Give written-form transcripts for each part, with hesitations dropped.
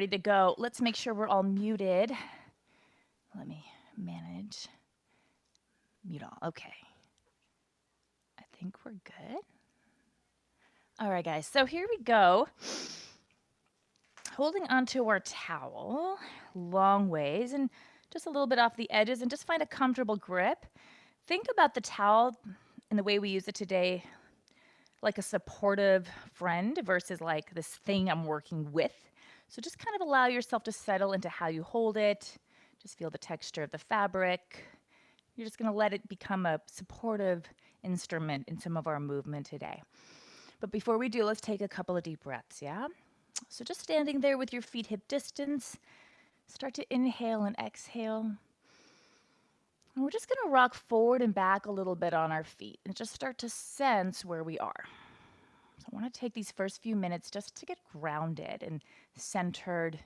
ready to go. Let's make sure we're all muted. Let me manage. Mute all. Okay. I think we're good. All right, guys. So here we go. Holding onto our towel long ways and just a little bit off the edges, and just find a comfortable grip. Think about the towel and the way we use it today like a supportive friend versus like this thing I'm working with. So just kind of allow yourself to settle into how you hold it. Just feel the texture of the fabric. You're just going to let it become a supportive instrument in some of our movement today. But before we do, let's take a couple of deep breaths, yeah? So just standing there with your feet hip distance, start to inhale and exhale. And we're just going to rock forward and back a little bit on our feet and just start to sense where we are. So I want to take these first few minutes just to get grounded and centered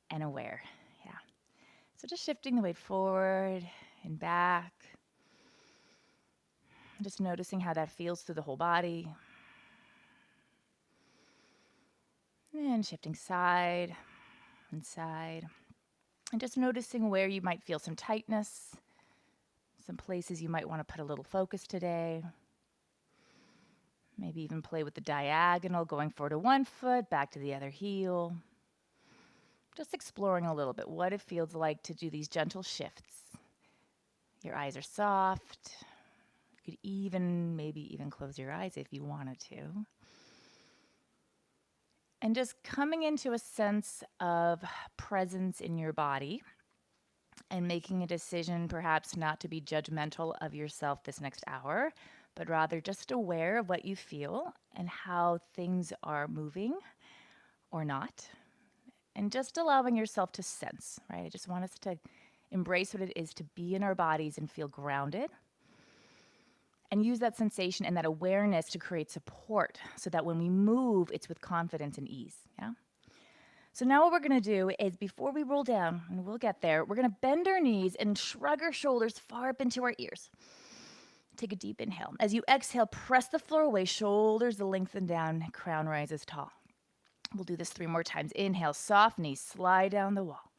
and aware. Yeah. So just shifting the weight forward and back. Just noticing how that feels through the whole body. And shifting side and side. And just noticing where you might feel some tightness, some places you might want to put a little focus today. Maybe even play with the diagonal, going forward to one foot, back to the other heel. Just exploring a little bit what it feels like to do these gentle shifts. Your eyes are soft. You could maybe even close your eyes if you wanted to. And just coming into a sense of presence in your body and making a decision perhaps not to be judgmental of yourself this next hour, but rather just aware of what you feel and how things are moving or not. And just allowing yourself to sense, right? I just want us to embrace what it is to be in our bodies and feel grounded. And use that sensation and that awareness to create support so that when we move, it's with confidence and ease, yeah? So now what we're gonna do is before we roll down, and we'll get there, we're gonna bend our knees and shrug our shoulders far up into our ears. Take a deep inhale. As you exhale, press the floor away, shoulders lengthen down, crown rises tall. We'll do this 3 more times. Inhale, soft knees, slide down the wall.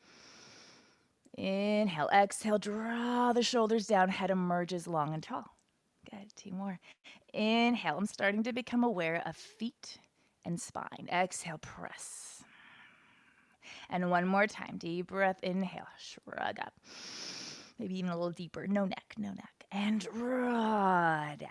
Inhale, exhale, draw the shoulders down, head emerges long and tall. Good, 2 more. Inhale, I'm starting to become aware of feet and spine. Exhale, press. And 1 more time, deep breath, inhale, shrug up. Maybe even a little deeper, no neck, no neck. And draw down,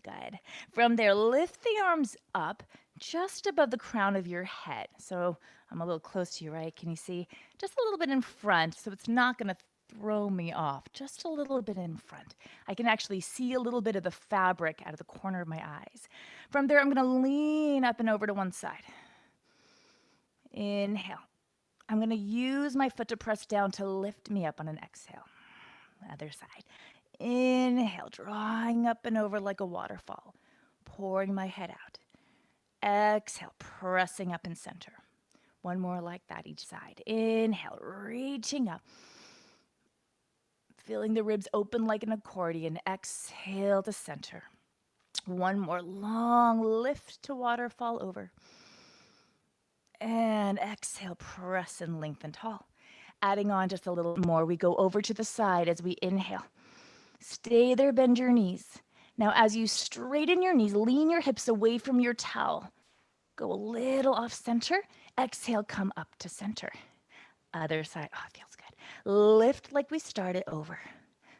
good. From there, lift the arms up just above the crown of your head. So I'm a little close to you, right? Can you see? Just a little bit in front, so it's not gonna throw me off, just a little bit in front. I can actually see a little bit of the fabric out of the corner of my eyes. From there, I'm going to lean up and over to one side. Inhale. I'm going to use my foot to press down to lift me up on an exhale. Other side. Inhale, drawing up and over like a waterfall, pouring my head out. Exhale, pressing up in center. 1 more like that each side. Inhale, reaching up. Feeling the ribs open like an accordion. Exhale to center. 1 more long lift to waterfall over. And exhale, press and lengthen tall. Adding on just a little more, we go over to the side as we inhale. Stay there, bend your knees. Now as you straighten your knees, lean your hips away from your towel. Go a little off center. Exhale, come up to center. Other side. Oh, it feels good. Lift like we started over.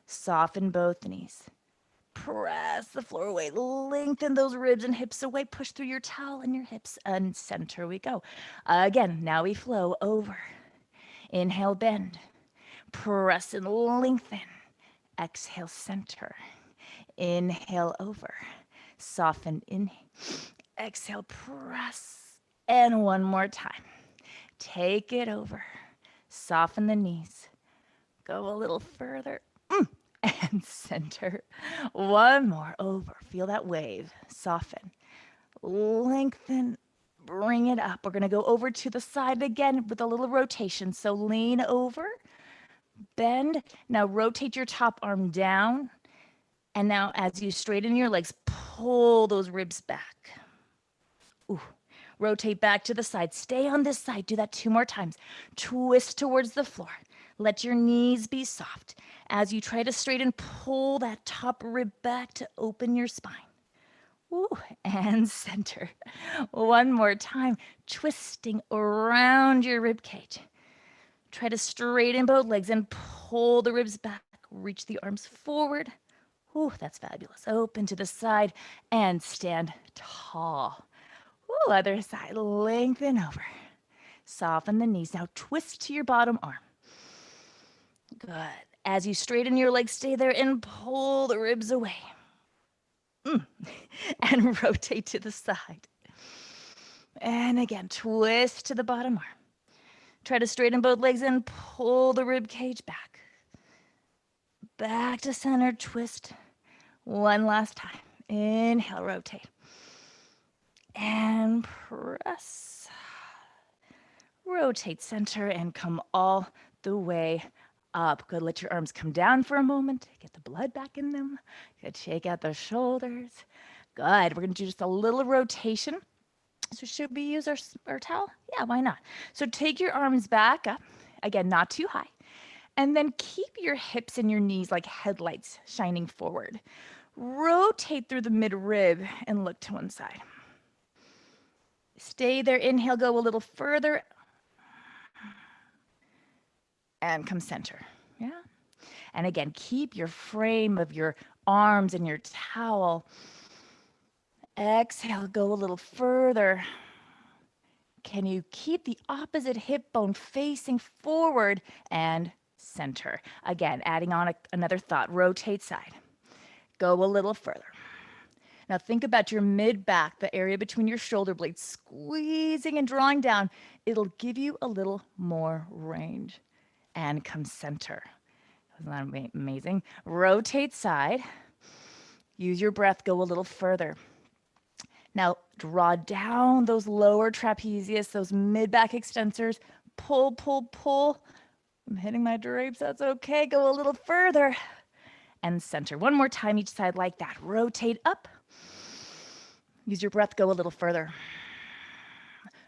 Soften both knees. Press the floor away. Lengthen those ribs and hips away. Push through your towel and your hips. And center we go. Again, now we flow over. Inhale, bend. Press and lengthen. Exhale, center. Inhale, over. Soften, inhale. Exhale, press. And 1 more time. Take it over. Soften the knees. Go a little further. And center. 1 more over. Feel that wave. Soften. Lengthen. Bring it up. We're going to go over to the side again with a little rotation. So lean over. Bend. Now rotate your top arm down. And now as you straighten your legs, pull those ribs back. Ooh. Rotate back to the side. Stay on this side. Do that 2 more times. Twist towards the floor. Let your knees be soft. As you try to straighten, pull that top rib back to open your spine. Ooh, and center. One more time, twisting around your rib cage. Try to straighten both legs and pull the ribs back. Reach the arms forward. Ooh, that's fabulous. Open to the side and stand tall. Ooh, other side. Lengthen over. Soften the knees. Now twist to your bottom arm. Good. As you straighten your legs, stay there and pull the ribs away. And rotate to the side. And again, twist to the bottom arm. Try to straighten both legs and pull the rib cage back. Back to center, twist. One last time. Inhale, rotate. And press. Rotate center and come all the way up. Good. Let your arms come down for a moment. Get the blood back in them. Good. Shake out the shoulders. Good. We're going to do just a little rotation. So should we use our towel? Yeah, why not? So take your arms back up. Again, not too high. And then keep your hips and your knees like headlights shining forward. Rotate through the midrib and look to one side. Stay there. Inhale, go a little further. And come center. Yeah. And again, keep your frame of your arms and your towel. Exhale, go a little further. Can you keep the opposite hip bone facing forward and center? Again, adding on another thought. Rotate side. Go a little further. Now think about your mid-back, the area between your shoulder blades, squeezing and drawing down. It'll give you a little more range. And come center. Isn't that amazing? Rotate side. Use your breath. Go a little further. Now draw down those lower trapezius, those mid-back extensors. Pull, pull, pull. I'm hitting my drapes. That's okay. Go a little further. And center. One more time each side like that. Rotate up. Use your breath. Go a little further.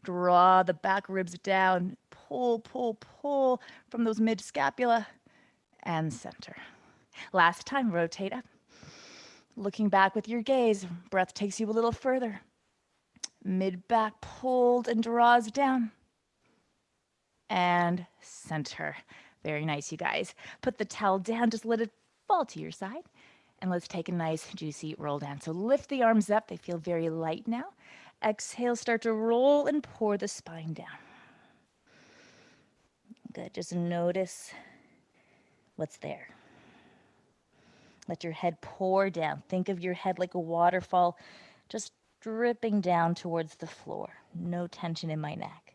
Draw the back ribs down. Pull, pull, pull from those mid-scapula and center. Last time, rotate up. Looking back with your gaze, breath takes you a little further. Mid-back pulled and draws down. And center. Very nice, you guys. Put the towel down, just let it fall to your side. And let's take a nice, juicy roll down. So lift the arms up. They feel very light now. Exhale, start to roll and pour the spine down. Good. Just notice what's there. Let your head pour down. Think of your head like a waterfall, just dripping down towards the floor. No tension in my neck.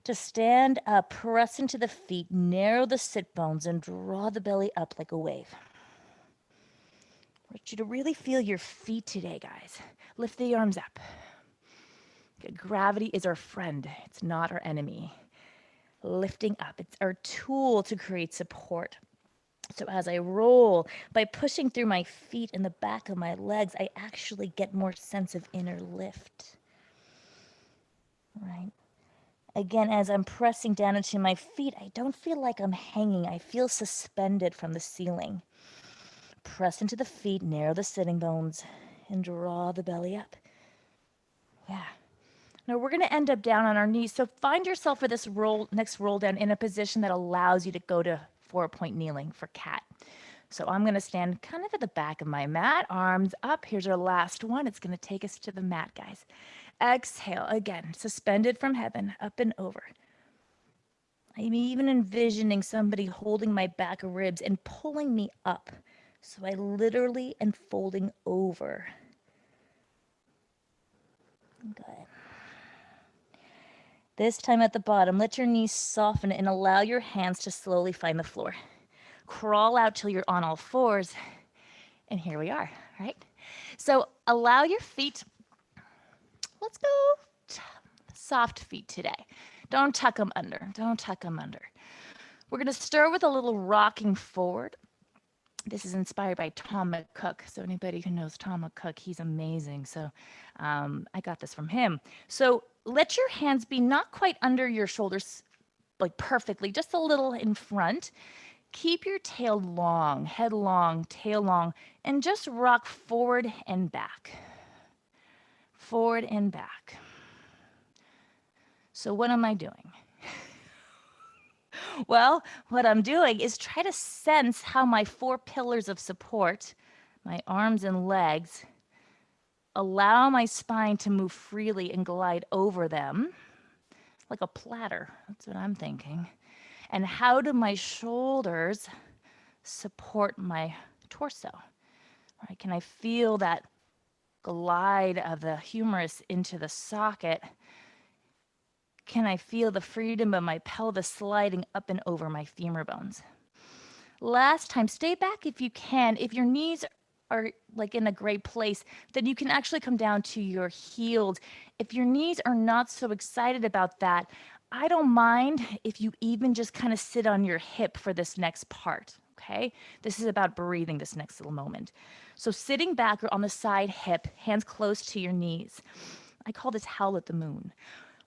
To stand up, press into the feet, narrow the sit bones, and draw the belly up like a wave. I want you to really feel your feet today, guys. Lift the arms up. Good. Gravity is our friend. It's not our enemy. Lifting up. It's our tool to create support. So as I roll, by pushing through my feet and the back of my legs, I actually get more sense of inner lift. Right? Again, as I'm pressing down into my feet, I don't feel like I'm hanging. I feel suspended from the ceiling. Press into the feet, narrow the sitting bones, and draw the belly up. Yeah. Now we're going to end up down on our knees. So find yourself for this next roll down in a position that allows you to go to 4-point kneeling for cat. So I'm going to stand kind of at the back of my mat, arms up. Here's our last one. It's going to take us to the mat, guys. Exhale, again, suspended from heaven, up and over. I'm even envisioning somebody holding my back ribs and pulling me up. So I literally am folding over. Good. This time at the bottom, let your knees soften and allow your hands to slowly find the floor. Crawl out till you're on all fours. And here we are, right? So allow your feet, let's go soft feet today. Don't tuck them under. Don't tuck them under. We're going to start with a little rocking forward. This is inspired by Tom McCook. So anybody who knows Tom McCook, he's amazing. So I got this from him. So let your hands be not quite under your shoulders, like perfectly, just a little in front. Keep your tail long, head long, tail long, and just rock forward and back. Forward and back. So what am I doing? Well, what I'm doing is try to sense how my 4 pillars of support, my arms and legs, allow my spine to move freely and glide over them like a platter. That's what I'm thinking. And how do my shoulders support my torso? Right? Can I feel that glide of the humerus into the socket? Can I feel the freedom of my pelvis sliding up and over my femur bones? Last time, stay back if you can. If your knees are like in a great place, then you can actually come down to your heels. If your knees are not so excited about that, I don't mind if you even just kind of sit on your hip for this next part. Okay, this is about breathing this next little moment. So sitting back or on the side hip, hands close to your knees. I call this howl at the moon.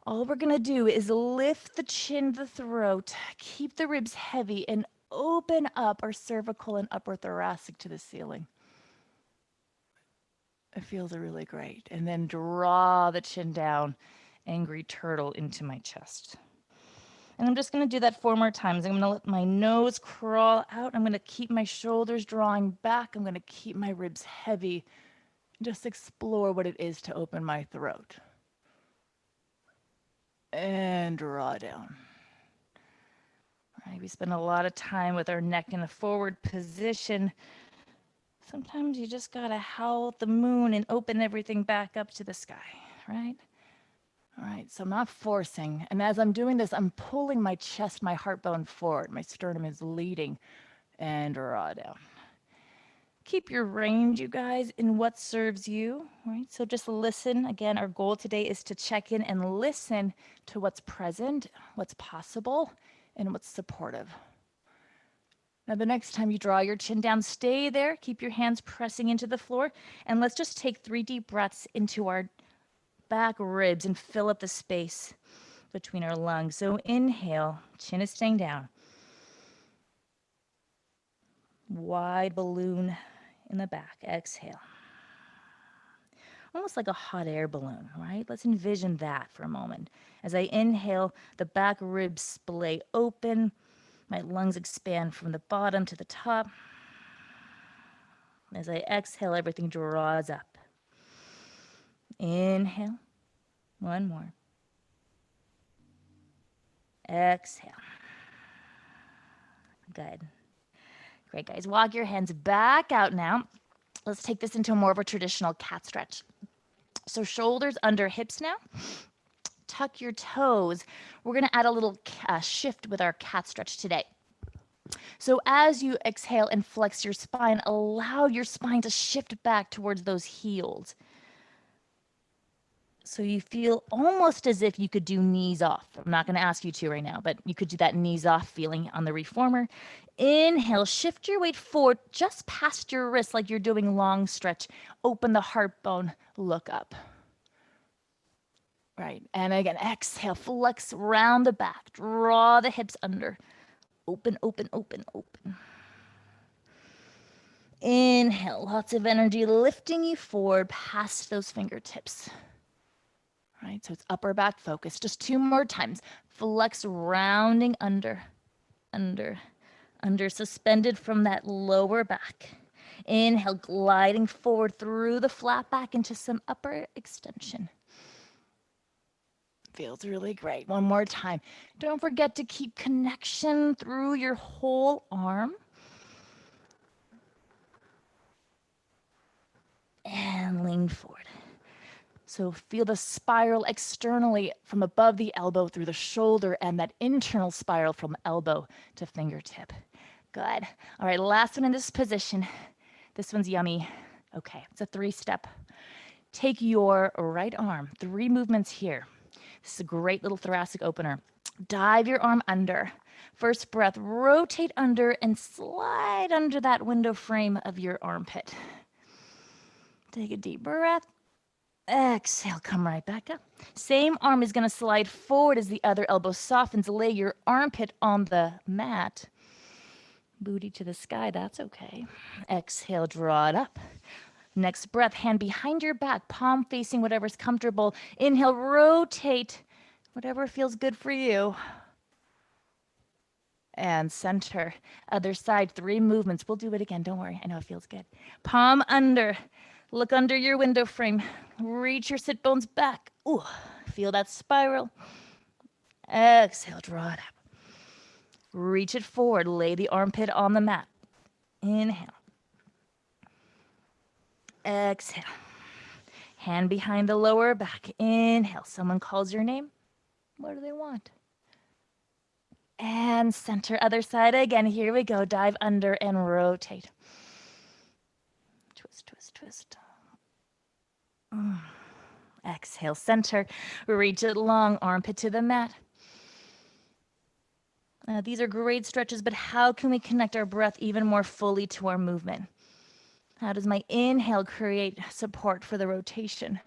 All we're going to do is lift the chin, the throat, keep the ribs heavy, and open up our cervical and upper thoracic to the ceiling. It feels really great. And then draw the chin down, angry turtle into my chest. And I'm just going to do that 4 more times. I'm going to let my nose crawl out. I'm going to keep my shoulders drawing back. I'm going to keep my ribs heavy. Just explore what it is to open my throat. And draw down. Right, we spend a lot of time with our neck in a forward position. Sometimes you just gotta howl at the moon and open everything back up to the sky, right? All right, so I'm not forcing. And as I'm doing this, I'm pulling my chest, my heart bone forward. My sternum is leading and draw down. Keep your range, you guys, in what serves you, right? So just listen. Again, our goal today is to check in and listen to what's present, what's possible, and what's supportive. Now, the next time you draw your chin down, stay there. Keep your hands pressing into the floor. And let's just take 3 deep breaths into our back ribs and fill up the space between our lungs. So inhale, chin is staying down. Wide balloon in the back. Exhale. Almost like a hot air balloon, right? Let's envision that for a moment. As I inhale, the back ribs splay open. My lungs expand from the bottom to the top. As I exhale, everything draws up. Inhale. 1 more. Exhale. Good. Great, guys. Walk your hands back out now. Let's take this into more of a traditional cat stretch. So shoulders under hips now. Tuck your toes. We're going to add a little shift with our cat stretch today. So as you exhale and flex your spine, allow your spine to shift back towards those heels. So you feel almost as if you could do knees off. I'm not going to ask you to right now, but you could do that knees off feeling on the reformer. Inhale, shift your weight forward just past your wrist like you're doing long stretch. Open the heart bone, look up. Right, and again, exhale, flex round the back, draw the hips under. Open, open, open, open. Inhale, lots of energy lifting you forward past those fingertips. Right, so it's upper back focus. Just 2 more times. Flex, rounding under, suspended from that lower back. Inhale, gliding forward through the flat back into some upper extension. Feels really great. 1 more time. Don't forget to keep connection through your whole arm. And lean forward. So feel the spiral externally from above the elbow through the shoulder and that internal spiral from elbow to fingertip. Good. All right, last one in this position. This one's yummy. Okay, it's a 3-step. Take your right arm, 3 movements here. This is a great little thoracic opener. Dive your arm under. First breath, rotate under and slide under that window frame of your armpit. Take a deep breath. Exhale, come right back up. Same arm is going to slide forward as the other elbow softens. Lay your armpit on the mat. Booty to the sky, that's okay. Exhale, draw it up. Next breath, hand behind your back, palm facing whatever's comfortable. Inhale, rotate whatever feels good for you. And center. Other side, 3 movements. We'll do it again. Don't worry. I know it feels good. Palm under. Look under your window frame. Reach your sit bones back. Ooh, feel that spiral. Exhale, draw it up. Reach it forward. Lay the armpit on the mat. Inhale. Exhale. Hand behind the lower back. Inhale. Someone calls your name. What do they want? And center. Other side again. Here we go. Dive under and rotate. Twist, twist, twist. Exhale, center. Reach it long, armpit to the mat. These are great stretches, but how can we connect our breath even more fully to our movement? How does my inhale create support for the rotation?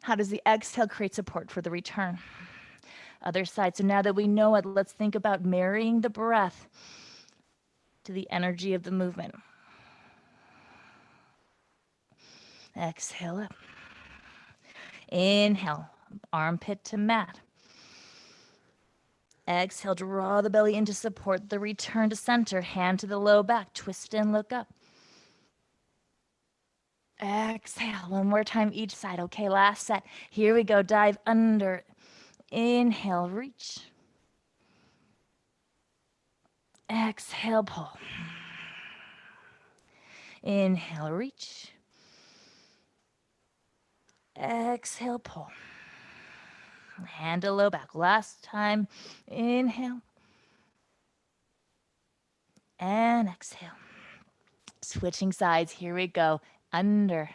How does the exhale create support for the return? Other side. So now that we know it, let's think about marrying the breath to the energy of the movement. Exhale up. Inhale, armpit to mat. Exhale, draw the belly in to support the return to center. Hand to the low back, twist and look up. Exhale, one more time each side. Okay, last set. Here we go, dive under. Inhale, reach. Exhale, pull. Inhale, reach. Exhale, pull. Hand to low back. Last time. Inhale. And exhale. Switching sides. Here we go. Under.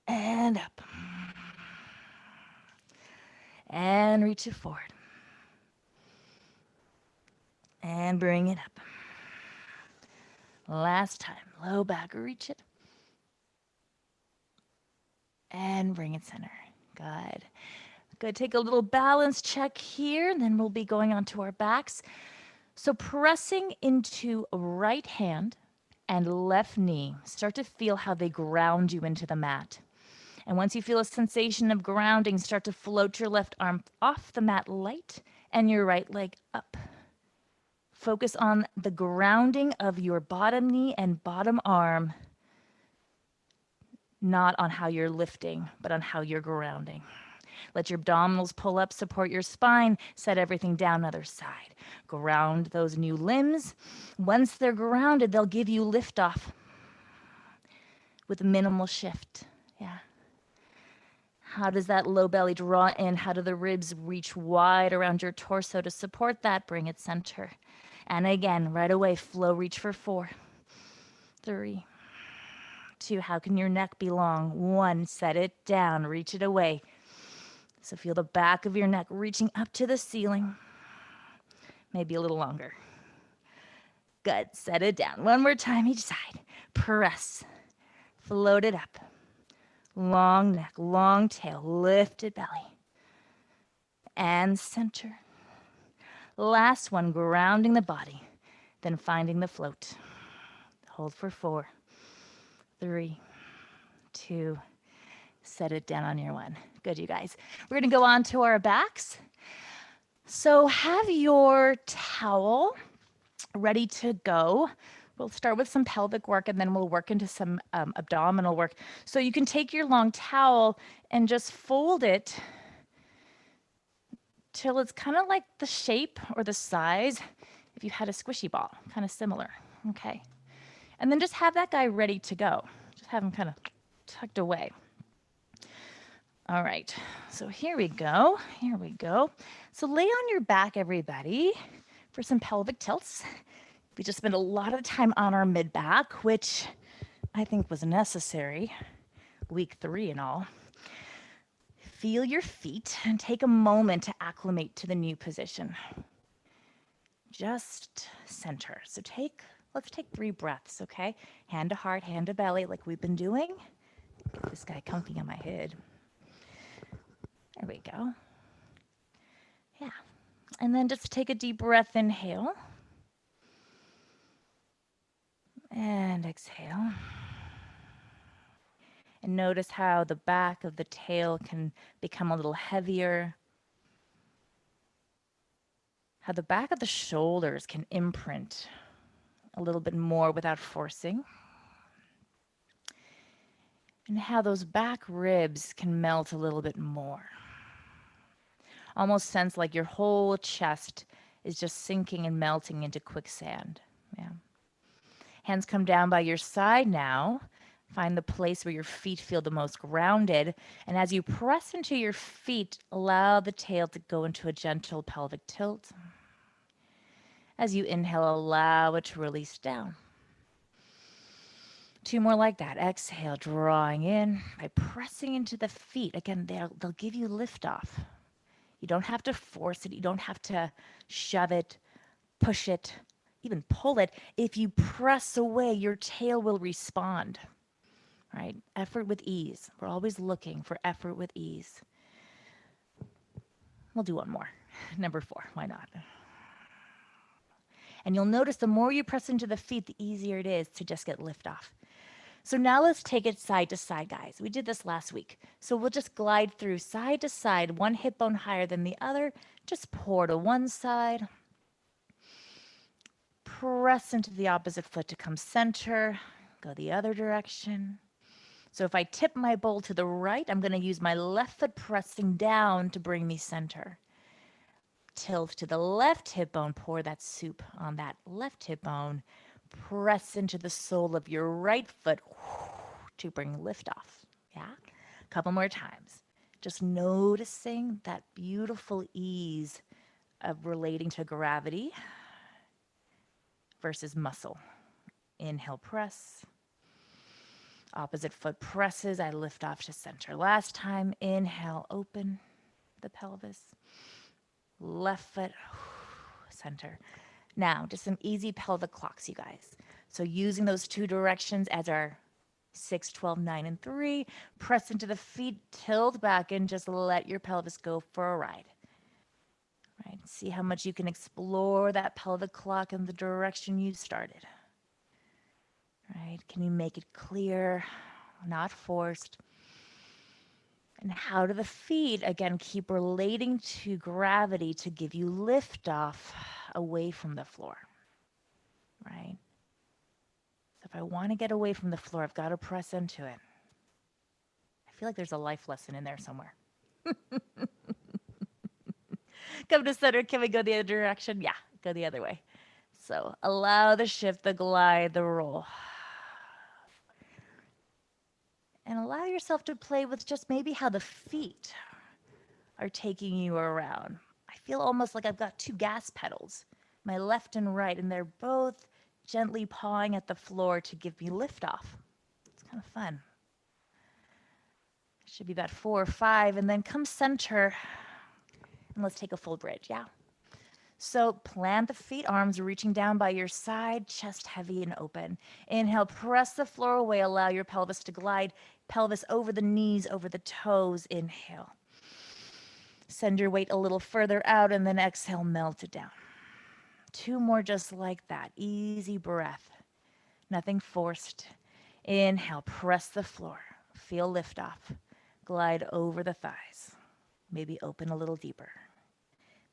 And up. And reach it forward. And bring it up. Last time. Low back. Reach it. And bring it center. Good. Good. Take a little balance check here, and then we'll be going on to our backs. So pressing into right hand and left knee. Start to feel how they ground you into the mat. And once you feel a sensation of grounding, start to float your left arm off the mat light and your right leg up. Focus on the grounding of your bottom knee and bottom arm, not on how you're lifting, but on how you're grounding. Let your abdominals pull up, support your spine, set everything down other side. Ground those new limbs. Once they're grounded, they'll give you liftoff with minimal shift. Yeah. How does that low belly draw in? How do the ribs reach wide around your torso to support that? Bring it center. And again, right away, flow, reach for 4, 3, 2. How can your neck be long? 1, set it down, reach it away. So feel the back of your neck reaching up to the ceiling. Maybe a little longer. Good, set it down. One more time each side. Press, float it up. Long neck, long tail, lifted belly. And center. Last one, grounding the body, then finding the float. Hold for 4, 3, 2, set it down on your 1. Good, you guys. We're going to go on to our backs. So have your towel ready to go. We'll start with some pelvic work and then we'll work into some abdominal work. So you can take your long towel and just fold it till it's kind of like the shape or the size if you had a squishy ball, kind of similar. Okay. And then just have that guy ready to go. Just have him kind of tucked away. All right, so here we go. Here we go. So lay on your back, everybody, for some pelvic tilts. We just spent a lot of time on our mid back, which I think was necessary, week 3 and all. Feel your feet and take a moment to acclimate to the new position. Just center. So take Let's take 3 breaths, okay? Hand to heart, hand to belly, like we've been doing. Get this guy comfy on my head. There we go. Yeah. And then just take a deep breath, inhale. And exhale. And notice how the back of the tail can become a little heavier. How the back of the shoulders can imprint a little bit more without forcing. And how those back ribs can melt a little bit more. Almost sense like your whole chest is just sinking and melting into quicksand. Yeah. Hands come down by your side now. Find the place where your feet feel the most grounded. And as you press into your feet, allow the tail to go into a gentle pelvic tilt. As you inhale, allow it to release down. 2 more like that. Exhale, drawing in by pressing into the feet. Again, they'll give you liftoff. You don't have to force it. You don't have to shove it, push it, even pull it. If you press away, your tail will respond. Right? Effort with ease. We're always looking for effort with ease. We'll do one more. Number 4. Why not? And you'll notice the more you press into the feet, the easier it is to just get liftoff. So now let's take it side to side, guys. We did this last week. So we'll just glide through side to side, one hip bone higher than the other. Just pour to one side. Press into the opposite foot to come center. Go the other direction. So if I tip my bowl to the right, I'm going to use my left foot pressing down to bring me center. Tilt to the left hip bone. Pour that soup on that left hip bone. Press into the sole of your right foot to bring lift off. Yeah? A couple more times. Just noticing that beautiful ease of relating to gravity versus muscle. Inhale, press. Opposite foot presses. I lift off to center. Last time, inhale, open the pelvis. Left foot, center. Now, just some easy pelvic clocks, you guys. So using those 2 directions as our 6, 12, 9, and 3, press into the feet, tilt back, and just let your pelvis go for a ride. Right? See how much you can explore that pelvic clock in the direction you started. Right? Can you make it clear, not forced? And how do the feet, again, keep relating to gravity to give you lift off away from the floor, right? So if I want to get away from the floor, I've got to press into it. I feel like there's a life lesson in there somewhere. Come to center. Can we go the other direction? Yeah, go the other way. So allow the shift, the glide, the roll. And allow yourself to play with just maybe how the feet are taking you around. I feel almost like I've got 2 gas pedals, my left and right, and they're both gently pawing at the floor to give me liftoff. It's kind of fun. Should be about 4 or 5, and then come center, and let's take a full bridge, yeah? So plant the feet, arms reaching down by your side, chest heavy and open. Inhale, press the floor away, allow your pelvis to glide, pelvis over the knees, over the toes. Inhale. Send your weight a little further out, and then exhale, melt it down. 2 more just like that. Easy breath. Nothing forced. Inhale, press the floor. Feel liftoff. Glide over the thighs. Maybe open a little deeper.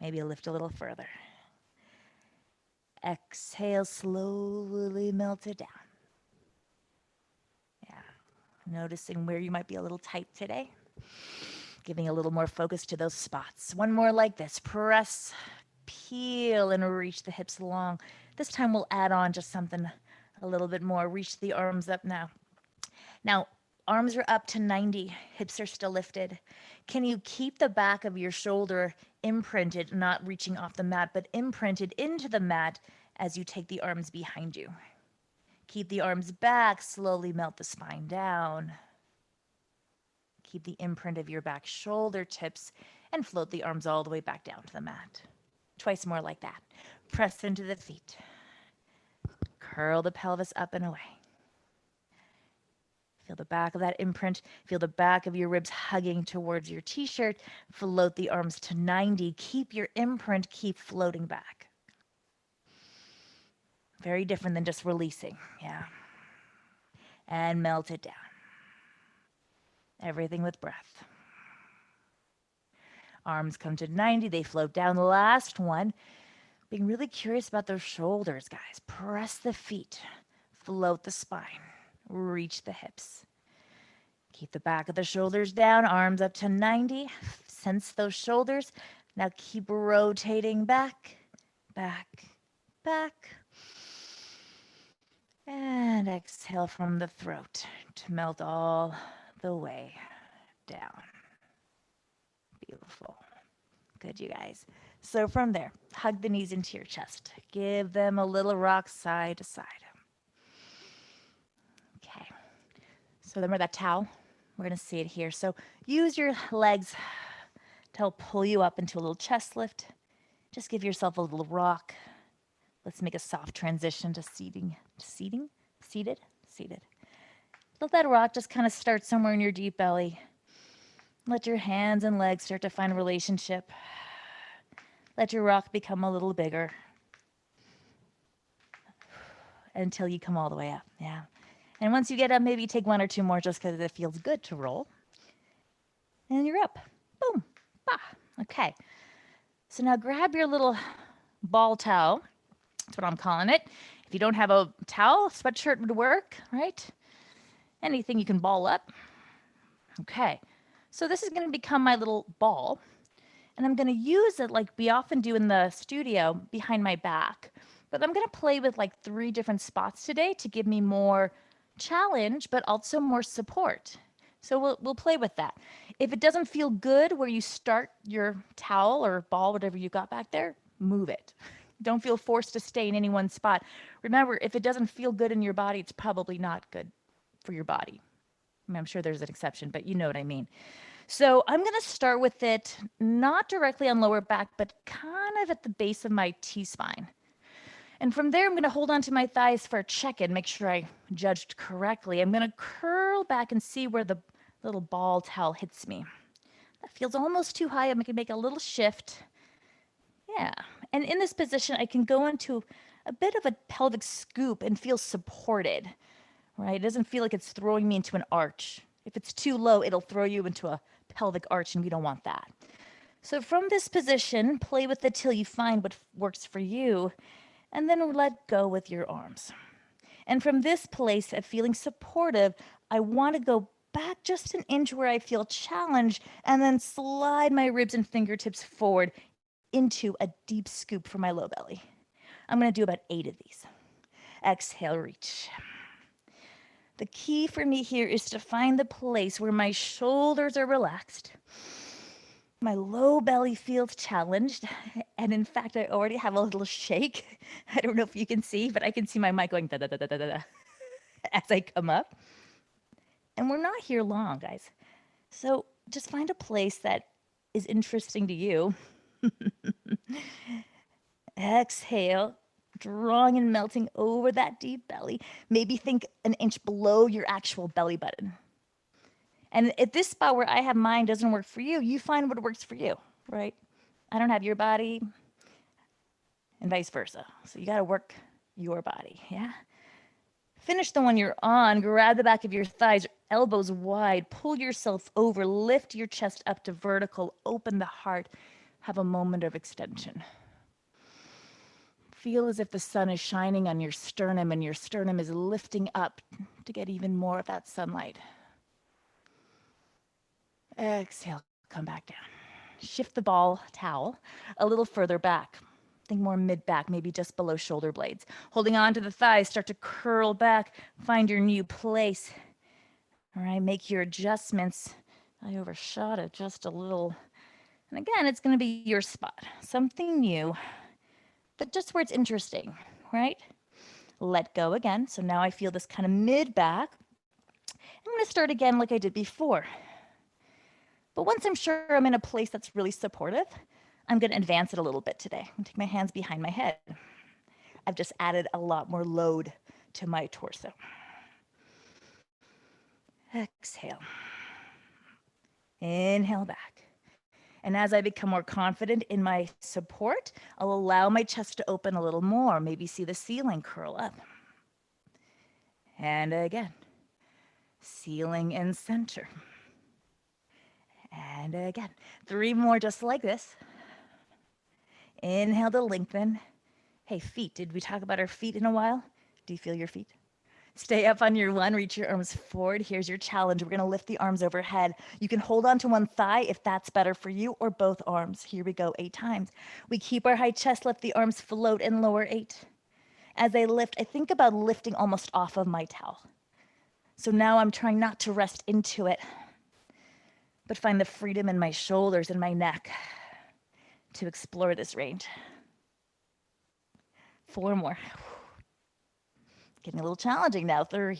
Maybe lift a little further. Exhale, slowly melt it down. Yeah. Noticing where you might be a little tight today. Giving a little more focus to those spots. 1 more like this. Press, peel, and reach the hips long. This time we'll add on just something a little bit more. Reach the arms up now. Now, arms are up to 90. Hips are still lifted. Can you keep the back of your shoulder imprinted, not reaching off the mat, but imprinted into the mat as you take the arms behind you? Keep the arms back. Slowly melt the spine down. Keep the imprint of your back shoulder tips and float the arms all the way back down to the mat. Twice more like that. Press into the feet. Curl the pelvis up and away. Feel the back of that imprint. Feel the back of your ribs hugging towards your t-shirt. Float the arms to 90. Keep your imprint. Keep floating back. Very different than just releasing. Yeah. And melt it down. Everything with breath. Arms come to 90. They float down. The last one. Being really curious about those shoulders, guys. Press the feet. Float the spine. Reach the hips. Keep the back of the shoulders down, arms up to 90. Sense those shoulders. Now keep rotating back, back, back. And exhale from the throat to melt all the way down. Beautiful. Good, you guys. So from there, hug the knees into your chest. Give them a little rock side to side. Okay. So remember that towel? We're going to see it here. So use your legs to help pull you up into a little chest lift. Just give yourself a little rock. Let's make a soft transition to seating. Seating? Seated? Seated. Let that rock just kind of start somewhere in your deep belly. Let your hands and legs start to find a relationship. Let your rock become a little bigger until you come all the way up. Yeah. And once you get up, maybe take one or two more just because it feels good to roll. And you're up. Boom. Bah. Okay. So now grab your little ball towel. That's what I'm calling it. If you don't have a towel, sweatshirt would work, right? Anything you can ball up. Okay. So this is going to become my little ball. And I'm going to use it like we often do in the studio behind my back. But I'm going to play with like 3 different spots today to give me more challenge, but also more support. So we'll play with that. If it doesn't feel good where you start your towel or ball, whatever you got back there, move it. Don't feel forced to stay in any one spot. Remember, if it doesn't feel good in your body, it's probably not good for your body. I mean, I'm sure there's an exception, but you know what I mean. So I'm going to start with it not directly on lower back, but kind of at the base of my T-spine. And from there, I'm going to hold on to my thighs for a check-in, make sure I judged correctly. I'm going to curl back and see where the little ball towel hits me. That feels almost too high. I'm going to make a little shift. Yeah. And in this position, I can go into a bit of a pelvic scoop and feel supported, right? It doesn't feel like it's throwing me into an arch. If it's too low, it'll throw you into a pelvic arch, and we don't want that. So from this position, play with it till you find what works for you, and then let go with your arms. And from this place of feeling supportive, I want to go back just an inch where I feel challenged, and then slide my ribs and fingertips forward into a deep scoop for my low belly. I'm going to do about 8 of these. Exhale, reach. The key for me here is to find the place where my shoulders are relaxed. My low belly feels challenged. And in fact, I already have a little shake. I don't know if you can see, but I can see my mic going da da da da da da as I come up. And we're not here long, guys. So just find a place that is interesting to you. Exhale, drawing and melting over that deep belly. Maybe think an inch below your actual belly button. And at this spot where I have mine doesn't work for you, you find what works for you, right? I don't have your body and vice versa. So you got to work your body, yeah? Finish the one you're on. Grab the back of your thighs, elbows wide. Pull yourself over. Lift your chest up to vertical. Open the heart. Have a moment of extension. Feel as if the sun is shining on your sternum and your sternum is lifting up to get even more of that sunlight. Exhale, come back down. Shift the ball towel a little further back. Think more mid-back, maybe just below shoulder blades. Holding on to the thighs, start to curl back. Find your new place. All right, make your adjustments. I overshot it just a little. And again, it's going to be your spot. Something new, but just where it's interesting, right? Let go again. So now I feel this kind of mid-back. I'm going to start again like I did before. But once I'm sure I'm in a place that's really supportive, I'm going to advance it a little bit today. I'm going to take my hands behind my head. I've just added a lot more load to my torso. Exhale. Inhale back. And as I become more confident in my support, I'll allow my chest to open a little more. Maybe see the ceiling curl up. And again, ceiling and center. And again, 3 more just like this. Inhale to lengthen. Hey, feet, did we talk about our feet in a while? Do you feel your feet? Stay up on your 1, reach your arms forward. Here's your challenge. We're gonna lift the arms overhead. You can hold on to one thigh if that's better for you, or both arms. Here we go, 8 times. We keep our high chest, let the arms float and lower 8. As I lift, I think about lifting almost off of my towel. So now I'm trying not to rest into it, but find the freedom in my shoulders and my neck to explore this range. 4 more. Getting a little challenging now. 3.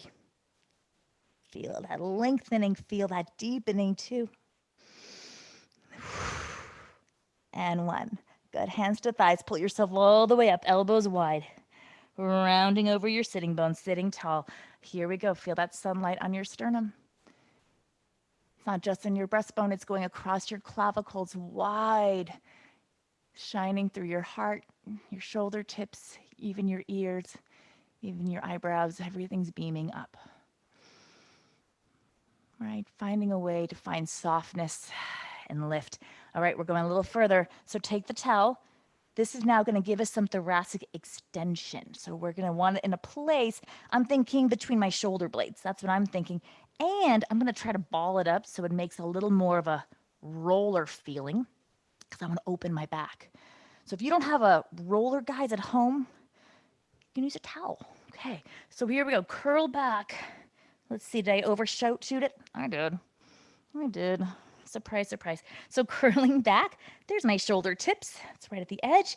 Feel that lengthening, feel that deepening too. And 1. Good, hands to thighs. Pull yourself all the way up, elbows wide. Rounding over your sitting bones, sitting tall. Here we go. Feel that sunlight on your sternum. It's not just in your breastbone, it's going across your clavicles wide, shining through your heart, your shoulder tips, even your ears, even your eyebrows. Everything's beaming up. Right, finding a way to find softness and lift. All right, we're going a little further. So take the towel. This is now going to give us some thoracic extension. So we're going to want it in a place, I'm thinking between my shoulder blades. That's what I'm thinking. And I'm going to try to ball it up so it makes a little more of a roller feeling because I want to open my back. So if you don't have a roller, guys, at home, you can use a towel. Okay, so here we go. Curl back. Let's see, did I overshoot it? I did. Surprise, surprise. So curling back, there's my shoulder tips. It's right at the edge.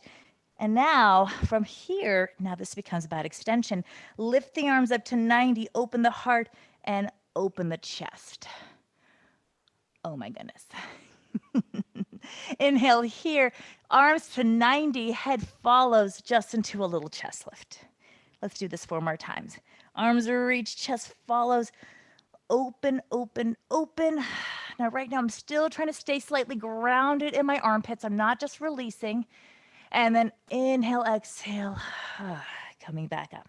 And now from here, now this becomes about extension. Lift the arms up to 90, open the heart, and open the chest. Oh my goodness. Inhale here, arms to 90, head follows just into a little chest lift. Let's do this 4 more times. Arms reach, chest follows. Open, open, open. Now, right now, I'm still trying to stay slightly grounded in my armpits. I'm not just releasing. And then inhale, exhale, coming back up.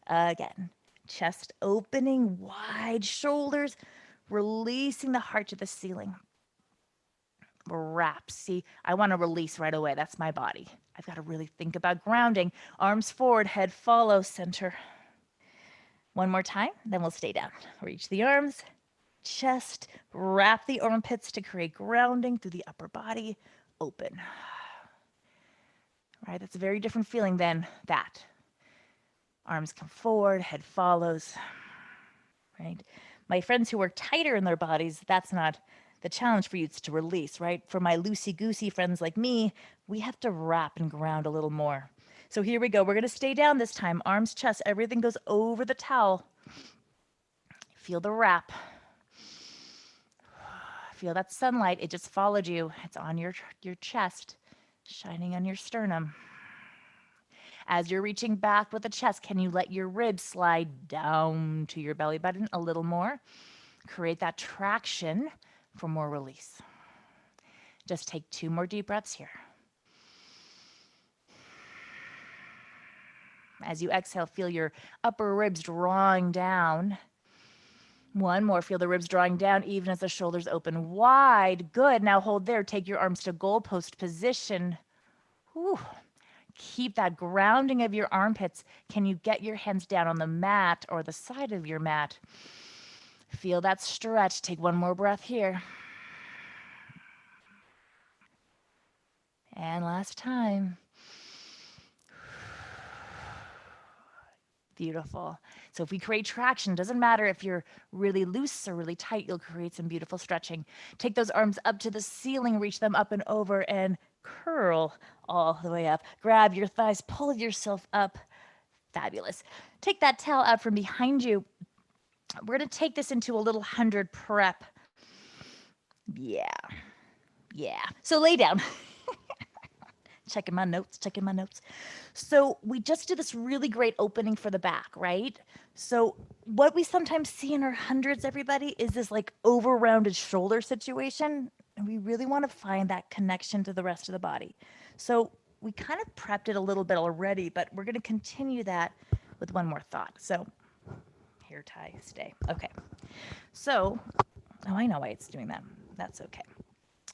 Again, chest opening, wide shoulders, releasing the heart to the ceiling. Wrap. See, I want to release right away. That's my body. I've got to really think about grounding. Arms forward, head follow, center. 1 more time, then we'll stay down. Reach the arms, chest, wrap the armpits to create grounding through the upper body, open. Right, that's a very different feeling than that. Arms come forward, head follows. Right? My friends who work tighter in their bodies, that's not the challenge for you, it's to release, right? For my loosey-goosey friends like me, we have to wrap and ground a little more. So here we go. We're going to stay down this time. Arms, chest, everything goes over the towel. Feel the wrap. Feel that sunlight. It just followed you. It's on your chest, shining on your sternum. As you're reaching back with the chest, can you let your ribs slide down to your belly button a little more? Create that traction for more release. Just take 2 more deep breaths here. As you exhale, feel your upper ribs drawing down. 1 more, feel the ribs drawing down even as the shoulders open wide. Good, now hold there. Take your arms to goalpost position. Whew. Keep that grounding of your armpits. Can you get your hands down on the mat or the side of your mat? Feel that stretch. Take 1 more breath here. And last time. Beautiful. So if we create traction, doesn't matter if you're really loose or really tight, you'll create some beautiful stretching. Take those arms up to the ceiling, reach them up and over, and curl all the way up. Grab your thighs, pull yourself up. Fabulous. Take that towel out from behind you. We're going to take this into a little 100 prep. Yeah. So lay down. Checking my notes, checking my notes. So we just did this really great opening for the back, right? So what we sometimes see in our hundreds, everybody, is this like over-rounded shoulder situation. And we really want to find that connection to the rest of the body. So we kind of prepped it a little bit already, but we're going to continue that with one more thought. So here, Ty, stay. Okay. So, oh, I know why it's doing that. That's okay.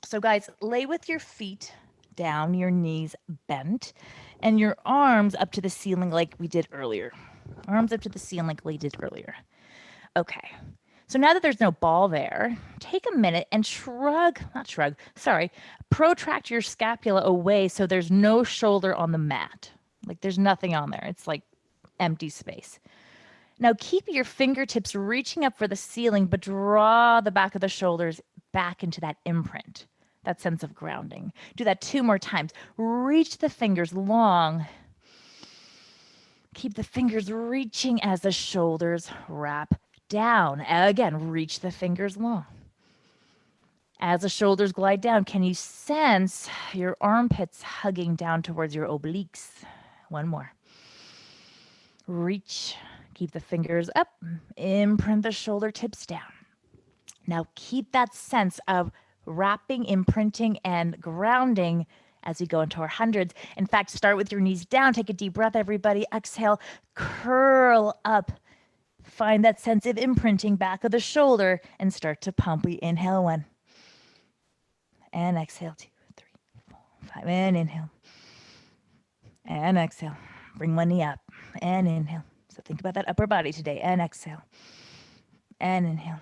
So guys, lay with your feet down, your knees bent, and your arms up to the ceiling like we did earlier. Arms up to the ceiling like we did earlier. Okay. So now that there's no ball there, take a minute and protract your scapula away so there's no shoulder on the mat. Like there's nothing on there. It's like empty space. Now keep your fingertips reaching up for the ceiling, but draw the back of the shoulders back into that imprint, that sense of grounding. Do that 2 more times. Reach the fingers long. Keep the fingers reaching as the shoulders wrap down. Again, reach the fingers long. As the shoulders glide down, can you sense your armpits hugging down towards your obliques? One more. Reach. Keep the fingers up. Imprint the shoulder tips down. Now keep that sense of wrapping, imprinting, and grounding as we go into our hundreds. In fact, start with your knees down. Take a deep breath, everybody. Exhale. Curl up. Find that sense of imprinting back of the shoulder and start to pump. We inhale 1. And exhale 2, 3, 4, 5. And inhale. And exhale. Bring one knee up. And inhale. So think about that upper body today. And exhale. And inhale.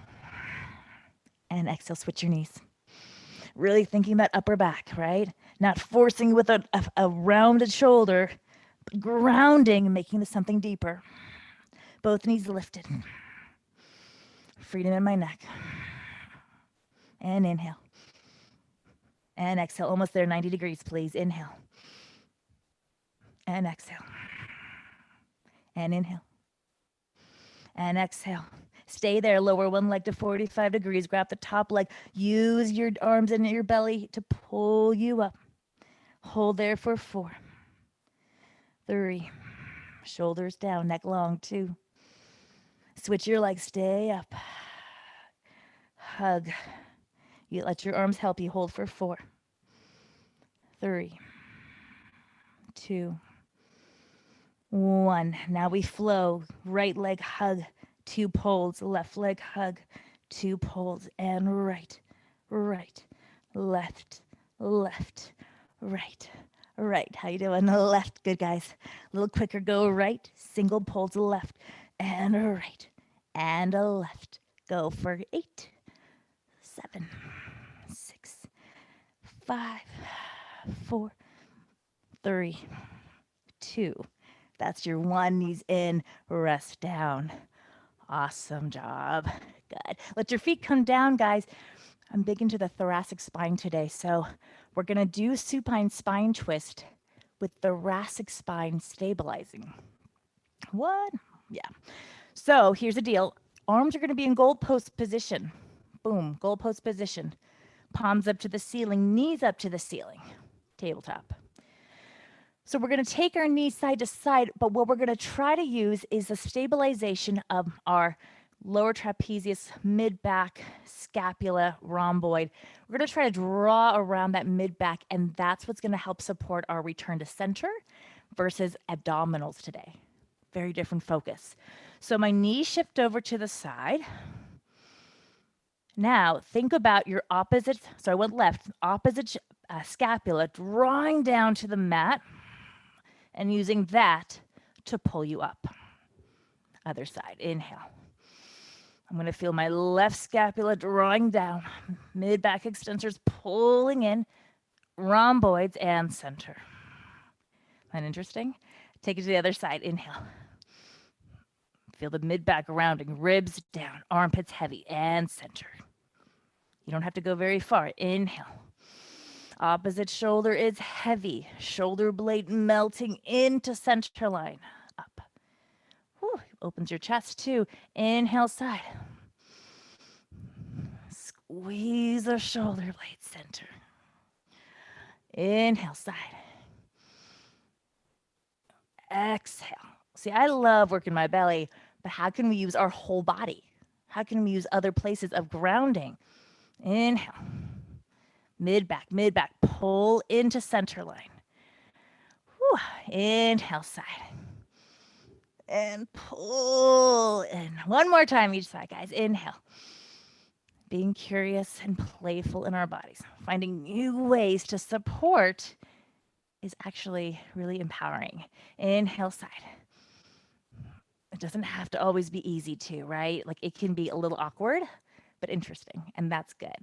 And exhale. Switch your knees. Really thinking that upper back, right? Not forcing with a rounded shoulder, but grounding and making this something deeper. Both knees lifted. Freedom in my neck. And inhale. And exhale. Almost there. 90 degrees, please. Inhale. And exhale. And inhale. And exhale. Stay there. Lower one leg to 45 degrees. Grab the top leg. Use your arms and your belly to pull you up. Hold there for 4, 3. Shoulders down, neck long. 2. Switch your legs. Stay up. Hug. You let your arms help you. Hold for 4, 3, 2, 1. Now we flow. Right leg hug. 2 pulls. Left leg hug. 2 pulls. And right, right, left, left, right, right. How you doing? Left. Good, guys. A little quicker. Go right. Single pulls left and right and a left. Go for 8, 7, 6, 5, 4, 3, 2. That's your 1. Knees in. Rest down. Awesome job. Good. Let your feet come down, guys. I'm big into the thoracic spine today, so we're going to do supine spine twist with thoracic spine stabilizing. What? Yeah. So here's the deal. Arms are going to be in goalpost position. Boom, goalpost position. Palms up to the ceiling, knees up to the ceiling. Tabletop. So we're going to take our knees side to side, but what we're going to try to use is the stabilization of our lower trapezius, mid-back, scapula, rhomboid. We're going to try to draw around that mid-back, and that's what's going to help support our return to center versus abdominals today. Very different focus. So my knees shift over to the side. Now think about your opposite, so I went left, opposite scapula, drawing down to the mat and using that to pull you up. Other side, inhale. I'm going to feel my left scapula drawing down, mid-back extensors pulling in, rhomboids and center. Isn't that interesting? Take it to the other side, inhale. Feel the mid-back rounding, ribs down, armpits heavy and center. You don't have to go very far, inhale. Opposite shoulder is heavy. Shoulder blade melting into center line. Up. Whew, opens your chest too. Inhale, side. Squeeze the shoulder blade center. Inhale, side. Exhale. See, I love working my belly, but how can we use our whole body? How can we use other places of grounding? Inhale, mid back, pull into center line. Whew. Inhale, side. And pull in. One more time each side, guys. Inhale. Being curious and playful in our bodies. Finding new ways to support is actually really empowering. Inhale, side. It doesn't have to always be easy too, right? Like it can be a little awkward, but interesting, and that's good.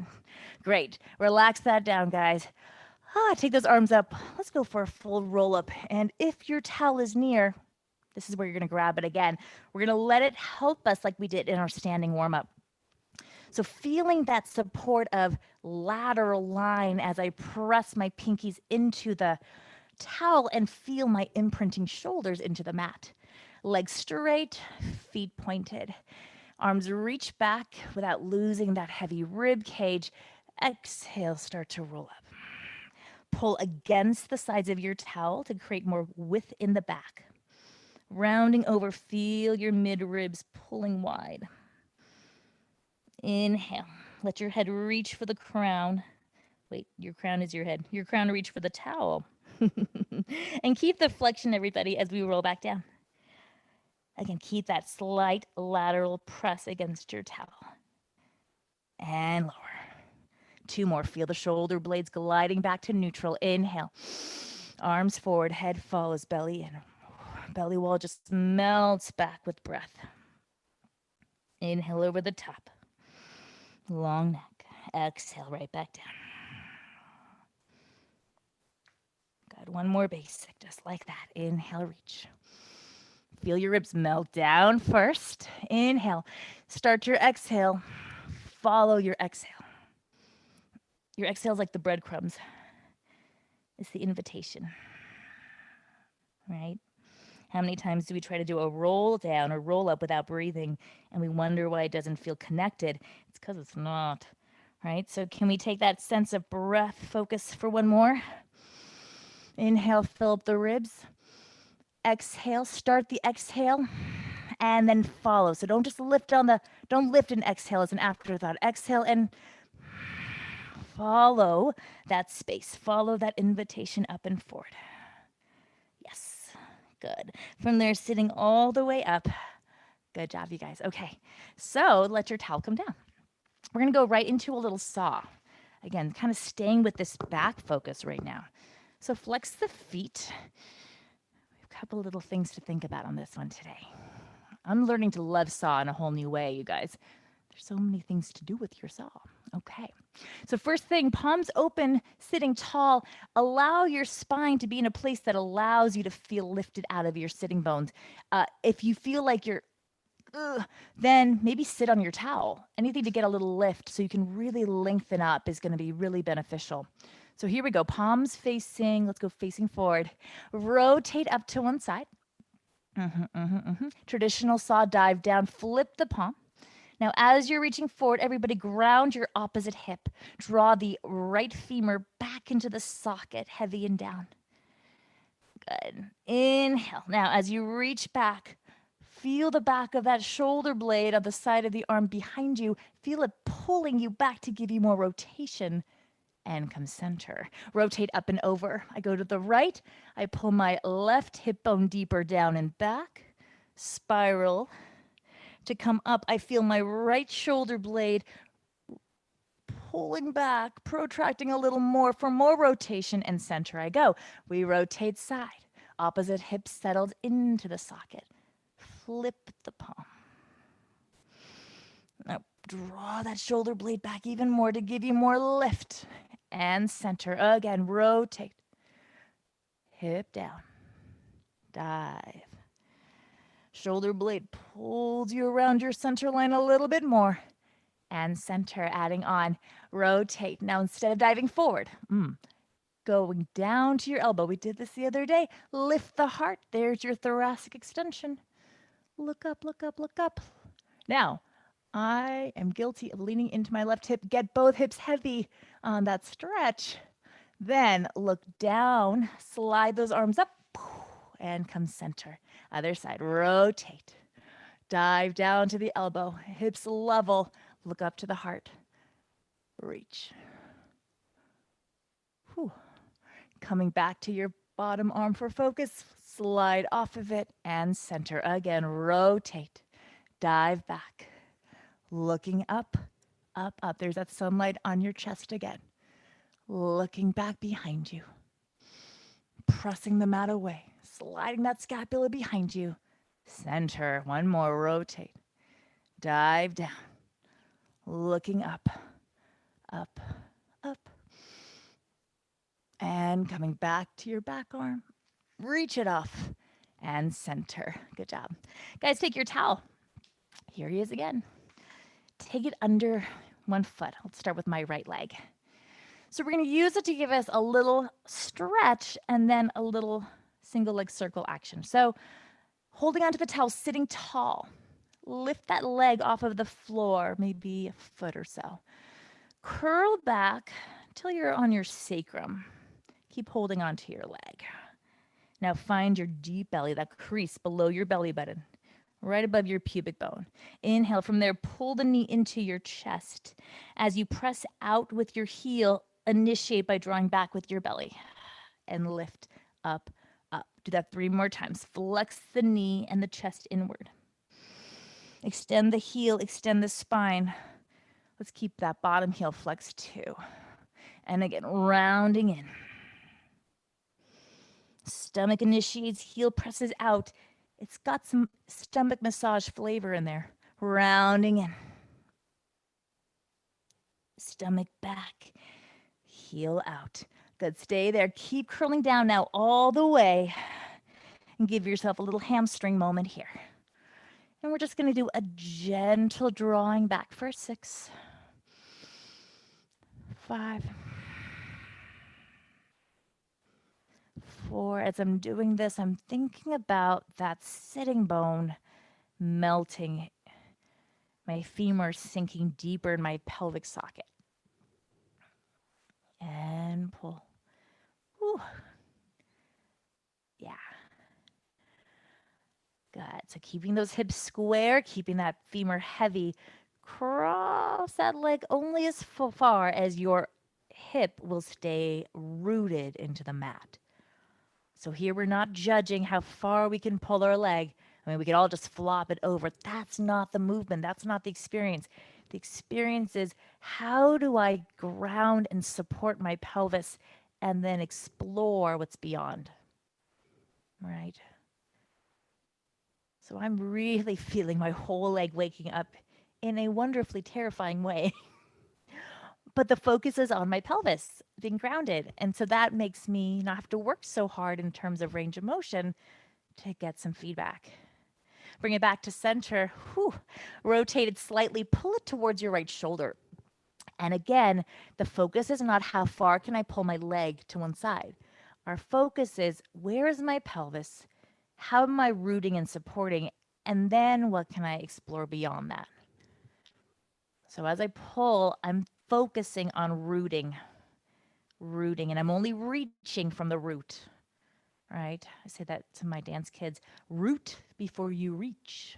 Great. Relax that down, guys. Take those arms up. Let's go for a full roll up. And if your towel is near, this is where you're going to grab it again. We're going to let it help us like we did in our standing warm up. So feeling that support of lateral line as I press my pinkies into the towel and feel my imprinting shoulders into the mat. Legs straight, feet pointed. Arms reach back without losing that heavy rib cage. Exhale, start to roll up. Pull against the sides of your towel to create more width in the back. Rounding over, feel your mid ribs pulling wide. Inhale, let your head reach for the crown. Wait, your crown is your head. Your crown reach for the towel. And keep the flexion, everybody, as we roll back down. Again, keep that slight lateral press against your towel. And lower. Two more. Feel the shoulder blades gliding back to neutral. Inhale. Arms forward, head follows belly in. Belly wall just melts back with breath. Inhale over the top. Long neck. Exhale right back down. Good. One more basic, just like that. Inhale, reach. Feel your ribs melt down first. Inhale. Start your exhale. Follow your exhale. Your exhale is like the breadcrumbs. It's the invitation, right? How many times do we try to do a roll down or roll up without breathing and we wonder why it doesn't feel connected? It's because it's not, right? So can we take that sense of breath focus for one more? Inhale, fill up the ribs. Exhale, start the exhale and then follow. So don't just lift don't lift and exhale as an afterthought. Exhale and follow that space. Follow that invitation up and forward. Yes, good. From there, sitting all the way up. Good job, you guys. Okay, so let your towel come down. We're gonna go right into a little saw. Again, kind of staying with this back focus right now. So flex the feet. We have a couple little things to think about on this one today. I'm learning to love saw in a whole new way, you guys. There's so many things to do with your saw. Okay. So first thing, palms open, sitting tall. Allow your spine to be in a place that allows you to feel lifted out of your sitting bones. If you feel like you're then maybe sit on your towel. Anything to get a little lift so you can really lengthen up is going to be really beneficial. So here we go. Palms facing. Let's go facing forward. Rotate up to one side. Traditional saw dive down. Flip the palm. Now, as you're reaching forward, everybody ground your opposite hip. Draw the right femur back into the socket, heavy and down. Good. Inhale. Now, as you reach back, feel the back of that shoulder blade on the side of the arm behind you. Feel it pulling you back to give you more rotation. And come center. Rotate up and over. I go to the right. I pull my left hip bone deeper down and back. Spiral. To come up, I feel my right shoulder blade pulling back, protracting a little more for more rotation, and center I go. We rotate side. Opposite hip settled into the socket. Flip the palm. Now draw that shoulder blade back even more to give you more lift. And center. Again, rotate. Hip down. Dive. Shoulder blade pulls you around your center line a little bit more. And center, adding on. Rotate. Now, instead of diving forward, going down to your elbow. We did this the other day. Lift the heart. There's your thoracic extension. Look up, look up, look up. Now, I am guilty of leaning into my left hip. Get both hips heavy on that stretch. Then look down, slide those arms up, and come center. Other side, rotate. Dive down to the elbow, hips level, look up to the heart. Reach. Whew. Coming back to your bottom arm for focus, slide off of it and center again. Rotate, dive back, looking up, up, up. There's that sunlight on your chest again. Looking back behind you, pressing the mat away, sliding that scapula behind you. Center, one more, rotate, dive down, looking up, up, up. And coming back to your back arm, reach it off and center. Good job. Guys, take your towel. Here he is again. Take it under one foot. Let's start with my right leg. So we're going to use it to give us a little stretch and then a little single leg circle action. So holding onto the towel, sitting tall. Lift that leg off of the floor, maybe a foot or so. Curl back till you're on your sacrum. Keep holding onto your leg. Now find your deep belly, that crease below your belly button, right above your pubic bone. Inhale. From there, pull the knee into your chest. As you press out with your heel, initiate by drawing back with your belly and lift up, up. Do that 3 more times. Flex the knee and the chest inward. Extend the heel, extend the spine. Let's keep that bottom heel flexed too. And again, rounding in. Stomach initiates, heel presses out. It's got some stomach massage flavor in there. Rounding in. Stomach back. Heel out. Good. Stay there. Keep curling down now all the way. And give yourself a little hamstring moment here. And we're just going to do a gentle drawing back for 6, 5, 4. As I'm doing this, I'm thinking about that sitting bone melting, my femur sinking deeper in my pelvic socket. And pull. Whew. Yeah. Good. So keeping those hips square, keeping that femur heavy. Cross that leg only as far as your hip will stay rooted into the mat. So here we're not judging how far we can pull our leg. I mean, we could all just flop it over. That's not the movement. That's not the experience. The experience is, how do I ground and support my pelvis and then explore what's beyond? Right? So I'm really feeling my whole leg waking up in a wonderfully terrifying way. But the focus is on my pelvis being grounded. And so that makes me not have to work so hard in terms of range of motion to get some feedback. Bring it back to center. Whew. Rotate it slightly. Pull it towards your right shoulder. And again, the focus is not how far can I pull my leg to one side. Our focus is, where is my pelvis? How am I rooting and supporting? And then what can I explore beyond that? So as I pull, I'm focusing on rooting, and I'm only reaching from the root, right? I say that to my dance kids, root before you reach,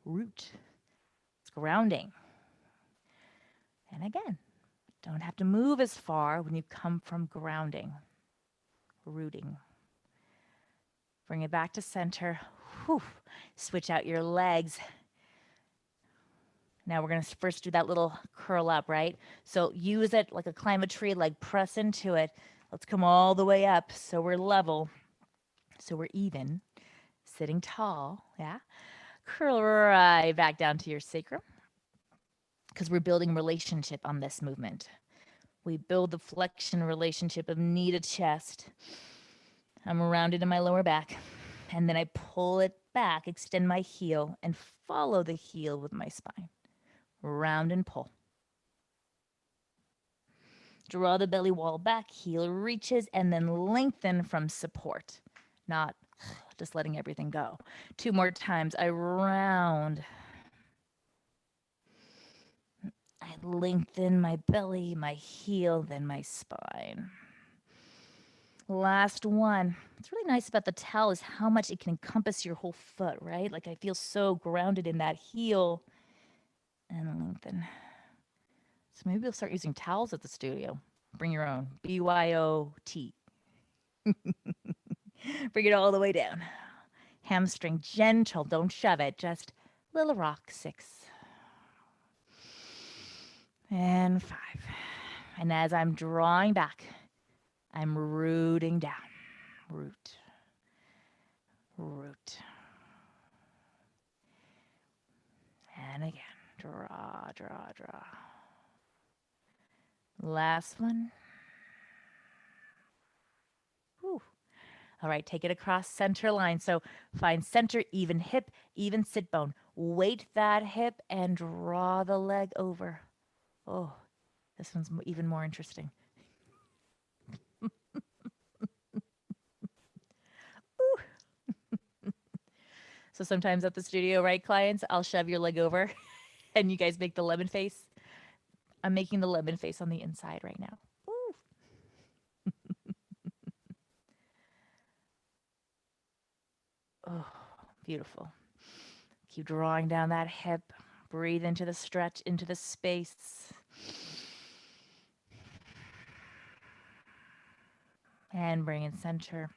root. It's grounding. And again, don't have to move as far when you come from grounding, rooting. Bring it back to center. Whew. Switch out your legs. Now we're going to first do that little curl up, right? So use it like a climb a tree, like press into it. Let's come all the way up so we're level, so we're even, sitting tall, yeah? Curl right back down to your sacrum because we're building relationship on this movement. We build the flexion relationship of knee to chest. I'm rounded in my lower back, and then I pull it back, extend my heel, and follow the heel with my spine. Round and pull. Draw the belly wall back, heel reaches, and then lengthen from support, not just letting everything go. 2 more times. I round. I lengthen my belly, my heel, then my spine. Last one. What's really nice about the towel is how much it can encompass your whole foot, right? Like I feel so grounded in that heel and lengthen. So maybe we'll start using towels at the studio. Bring your own. BYOT. Bring it all the way down. Hamstring gentle. Don't shove it. Just little rock. 6 and 5. And as I'm drawing back, I'm rooting down. Root. Root. And again. Draw, draw, draw. Last one. Whew. All right, take it across center line. So find center, even hip, even sit bone. Weight that hip and draw the leg over. Oh, this one's even more interesting. So sometimes at the studio, right, clients, I'll shove your leg over and you guys make the lemon face. I'm making the lemon face on the inside right now. Ooh. Oh, beautiful. Keep drawing down that hip. Breathe into the stretch, into the space. And bring in center.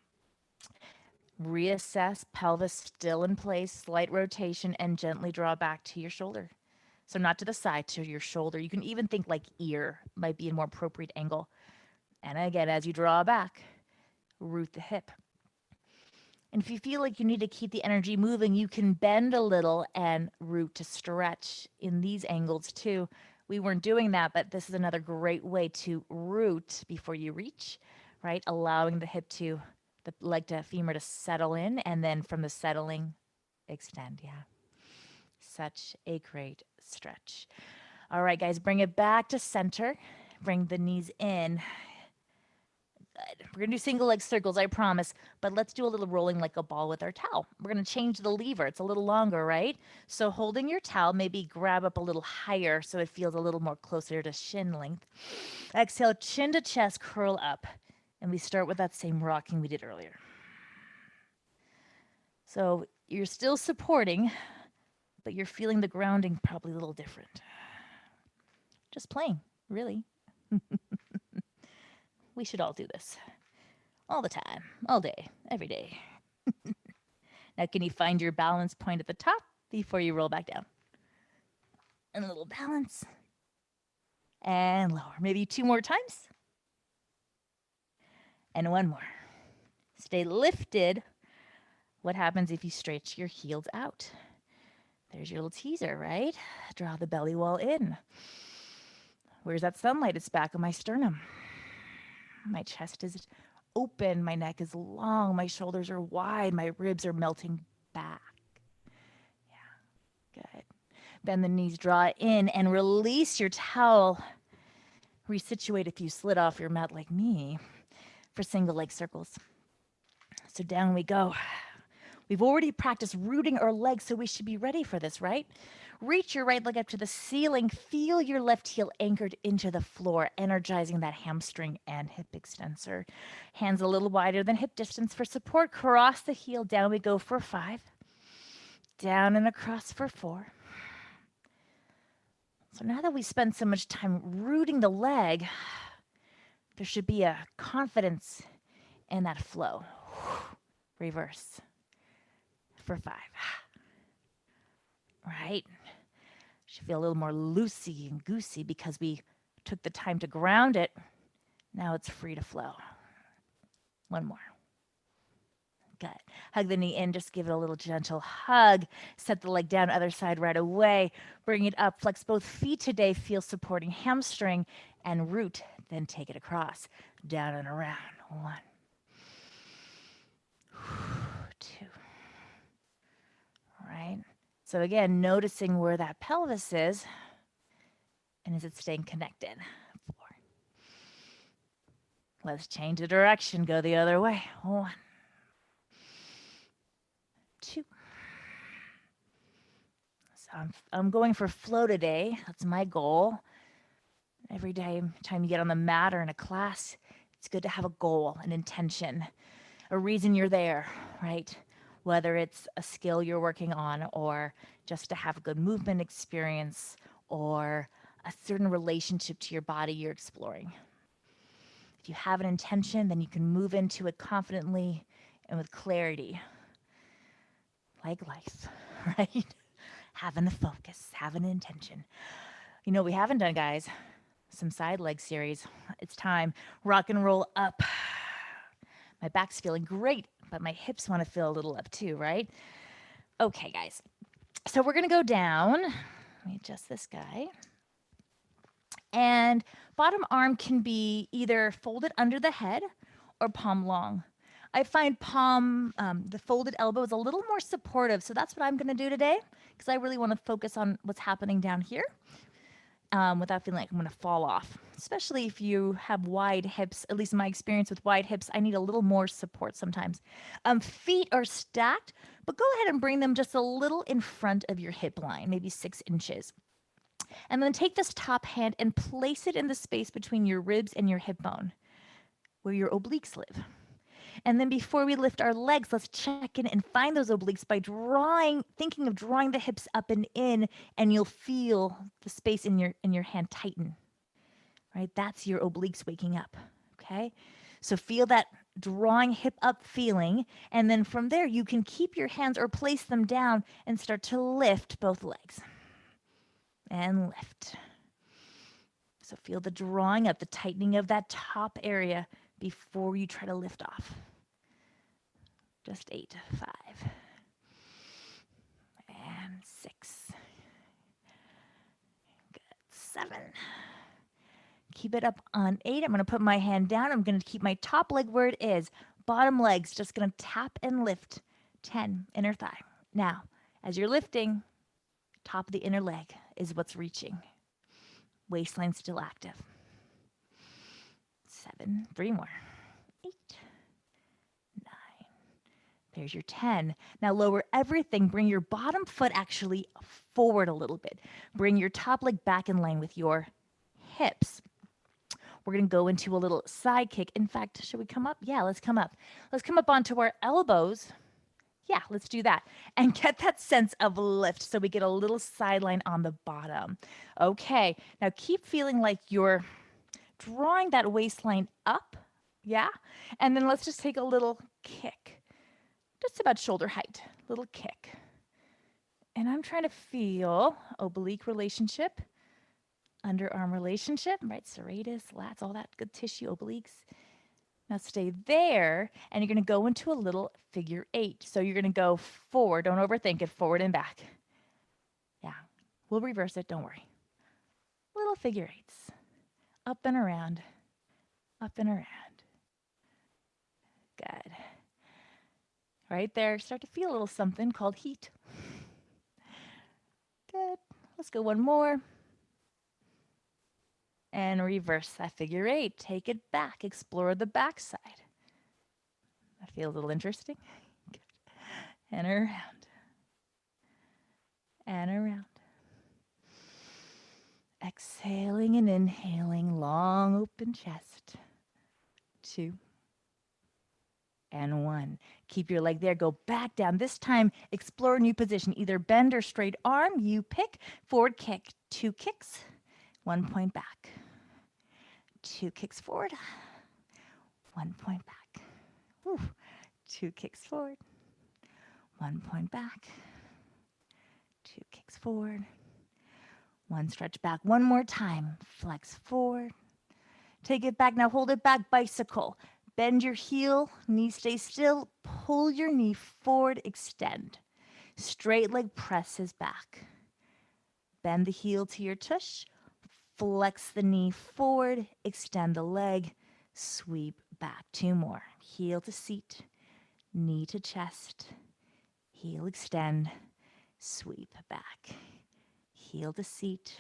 Reassess, pelvis still in place, slight rotation, and gently draw back to your shoulder. So not to the side, to your shoulder. You can even think like ear might be a more appropriate angle. And again, as you draw back, root the hip. And if you feel like you need to keep the energy moving, you can bend a little and root to stretch in these angles too. We weren't doing that, but this is another great way to root before you reach, right? Allowing the hip to, the leg to femur to settle in, and then from the settling, extend. Yeah. Such a great stretch. All right, guys, bring it back to center. Bring the knees in. Good. We're going to do single leg circles, I promise, but let's do a little rolling like a ball with our towel. We're going to change the lever. It's a little longer, right? So holding your towel, maybe grab up a little higher so it feels a little more closer to shin length. Exhale, chin to chest, curl up. And we start with that same rocking we did earlier. So you're still supporting, but you're feeling the grounding probably a little different. Just playing, really. We should all do this. All the time, all day, every day. Now, can you find your balance point at the top before you roll back down? And a little balance. And lower. Maybe 2 more times. And 1 more. Stay lifted. What happens if you stretch your heels out? There's your little teaser, right? Draw the belly wall in. Where's that sunlight? It's back on my sternum. My chest is open. My neck is long. My shoulders are wide. My ribs are melting back. Yeah, good. Bend the knees, draw in, and release your towel. Resituate if you slid off your mat like me for single leg circles. So down we go. We've already practiced rooting our legs, so we should be ready for this, right? Reach your right leg up to the ceiling. Feel your left heel anchored into the floor, energizing that hamstring and hip extensor. Hands a little wider than hip distance for support. Cross the heel. Down we go for 5. Down and across for 4. So now that we spend so much time rooting the leg, there should be a confidence in that flow. Reverse for 5. Right? Should feel a little more loosey and goosey because we took the time to ground it. Now it's free to flow. 1 more. Good. Hug the knee in. Just give it a little gentle hug. Set the leg down, other side right away. Bring it up. Flex both feet today. Feel supporting hamstring and root. Then take it across. Down and around. 1. 2. Right? So again, noticing where that pelvis is. And is it staying connected? 4. Let's change the direction. Go the other way. 1. 2. So I'm going for flow today. That's my goal. Every day, time you get on the mat or in a class, It's good to have a goal, an intention, a reason you're there, right? Whether it's a skill you're working on or just to have a good movement experience or a certain relationship to your body you're exploring. If you have an intention, then you can move into it confidently and with clarity, like life, right? Having a focus, having an intention. You know, we haven't done, guys, some side leg series. It's time. Rock and roll up. My back's feeling great, but my hips want to feel a little up too, right? Okay, guys. So we're going to go down. Let me adjust this guy. And bottom arm can be either folded under the head or palm long. I find the folded elbow is a little more supportive. So that's what I'm going to do today because I really want to focus on what's happening down here without feeling like I'm going to fall off. Especially if you have wide hips, at least in my experience with wide hips, I need a little more support sometimes. Feet are stacked, but go ahead and bring them just a little in front of your hip line, maybe 6 inches. And then take this top hand and place it in the space between your ribs and your hip bone, where your obliques live. And then before we lift our legs, let's check in and find those obliques by thinking of drawing the hips up and in, and you'll feel the space in your hand tighten. Right? That's your obliques waking up. Okay? So feel that drawing hip up feeling, and then from there you can keep your hands or place them down and start to lift both legs. And lift. So feel the drawing up, the tightening of that top area before you try to lift off. Just 8, 5, and 6. Good. 7. Keep it up on 8. I'm going to put my hand down. I'm going to keep my top leg where it is. Bottom leg's just going to tap and lift. 10, inner thigh. Now, as you're lifting, top of the inner leg is what's reaching. Waistline still active. 7, 3 more. 8, 9. There's your 10. Now lower everything. Bring your bottom foot actually forward a little bit. Bring your top leg back in line with your hips. We're going to go into a little side kick. In fact, should we come up? Yeah, let's come up. Let's come up onto our elbows. Yeah, let's do that. And get that sense of lift so we get a little sideline on the bottom. Okay, now keep feeling like you're drawing that waistline up. Yeah, and then let's just take a little kick. Just about shoulder height, little kick. And I'm trying to feel oblique relationship, underarm relationship, right? Serratus, lats, all that good tissue, obliques. Now stay there, and you're going to go into a little figure 8. So you're going to go forward. Don't overthink it. Forward and back. Yeah, we'll reverse it. Don't worry. Little figure 8s. Up and around. Up and around. Good. Right there, start to feel a little something called heat. Good. Let's go one more. And reverse that figure 8. Take it back. Explore the back side. That feels a little interesting. Good. And around. And around. Exhaling and inhaling, long open chest. 2. And 1. Keep your leg there. Go back down. This time, explore a new position. Either bend or straight arm. You pick. Forward kick. 2 kicks. 1 point back. 2 kicks forward. 1 point back. Whew. 2 kicks forward. 1 point back. 2 kicks forward. 1 stretch back. One more time. Flex forward. Take it back. Now hold it back. Bicycle. Bend your heel, knee stay still, pull your knee forward, extend. Straight leg presses back. Bend the heel to your tush, flex the knee forward, extend the leg, sweep back. 2 more. Heel to seat, knee to chest, heel extend, sweep back. Heel to seat,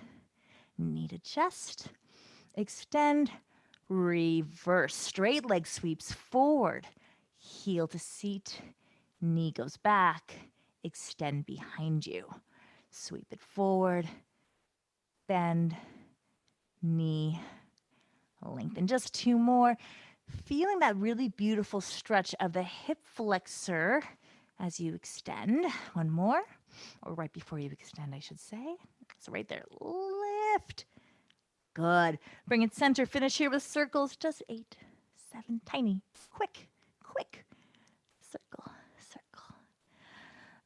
knee to chest, extend, reverse. Straight leg sweeps forward. Heel to seat. Knee goes back. Extend behind you. Sweep it forward. Bend. Knee. Lengthen. Just 2 more. Feeling that really beautiful stretch of the hip flexor as you extend. One more, or right before you extend, I should say. So right there, lift. Good. Bring it center. Finish here with circles. Just 8, 7, tiny, quick, quick. Circle, circle.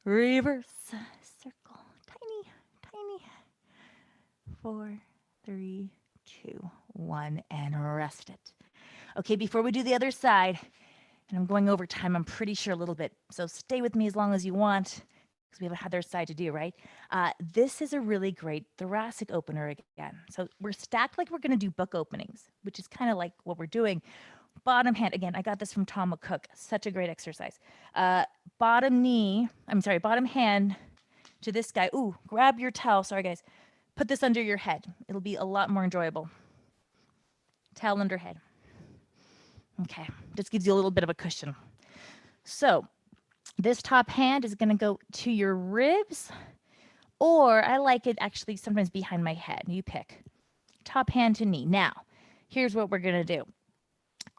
Reverse, circle, tiny, tiny. 4, 3, 2, 1, and rest it. Okay, before we do the other side, and I'm going over time, I'm pretty sure a little bit, so stay with me as long as you want, because we have another side to do, right? This is a really great thoracic opener again. So we're stacked like we're going to do book openings, which is kind of like what we're doing. Bottom hand, again, I got this from Tom McCook. Such a great exercise. Bottom hand to this guy. Ooh, grab your towel. Sorry, guys. Put this under your head. It'll be a lot more enjoyable. Towel under head. Okay, just gives you a little bit of a cushion. So this top hand is going to go to your ribs, or I like it actually sometimes behind my head. You pick. Top hand to knee. Now, here's what we're going to do.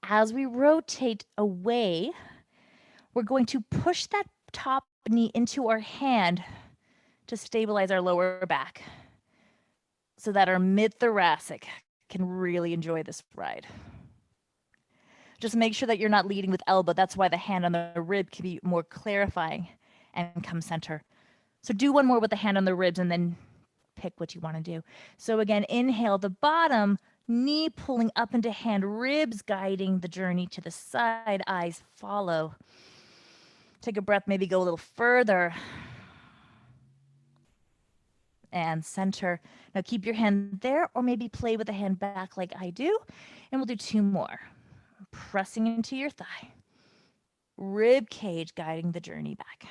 As we rotate away, we're going to push that top knee into our hand to stabilize our lower back so that our mid-thoracic can really enjoy this ride. Just make sure that you're not leading with elbow. That's why the hand on the rib can be more clarifying and come center. So do one more with the hand on the ribs and then pick what you want to do. So again, inhale the bottom, knee pulling up into hand, ribs guiding the journey to the side, eyes follow. Take a breath, maybe go a little further. And center. Now keep your hand there or maybe play with the hand back like I do. And we'll do 2 more. Pressing into your thigh. Rib cage guiding the journey back.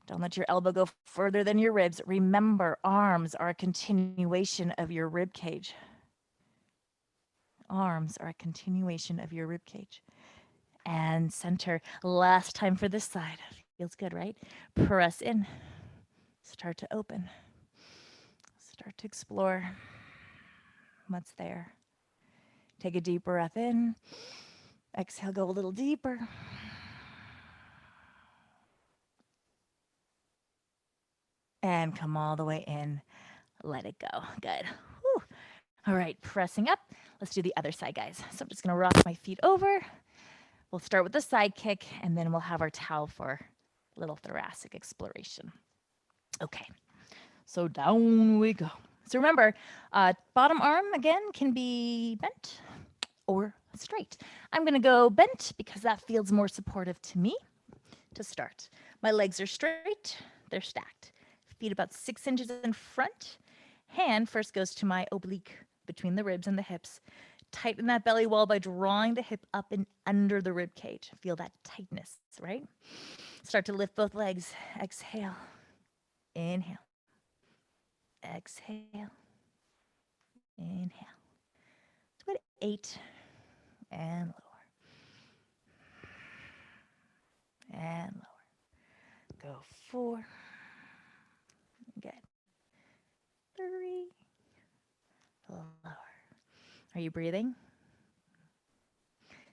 Don't let your elbow go further than your ribs. Remember, arms are a continuation of your rib cage. Arms are a continuation of your rib cage. And center. Last time for this side. Feels good, right? Press in. Start to open. Start to explore what's there. Take a deep breath in. Exhale, go a little deeper. And come all the way in. Let it go. Good. Whew. All right, pressing up. Let's do the other side, guys. So I'm just going to rock my feet over. We'll start with the side kick, and then we'll have our towel for a little thoracic exploration. Okay, so down we go. So remember, bottom arm, again, can be bent or straight. I'm going to go bent because that feels more supportive to me to start. My legs are straight. They're stacked. Feet about 6 inches in front. Hand first goes to my oblique between the ribs and the hips. Tighten that belly wall by drawing the hip up and under the rib cage. Feel that tightness, right? Start to lift both legs. Exhale. Inhale. Exhale. Inhale. Do it 8 and lower. And lower. Go 4. Good. 3. Lower. Are you breathing?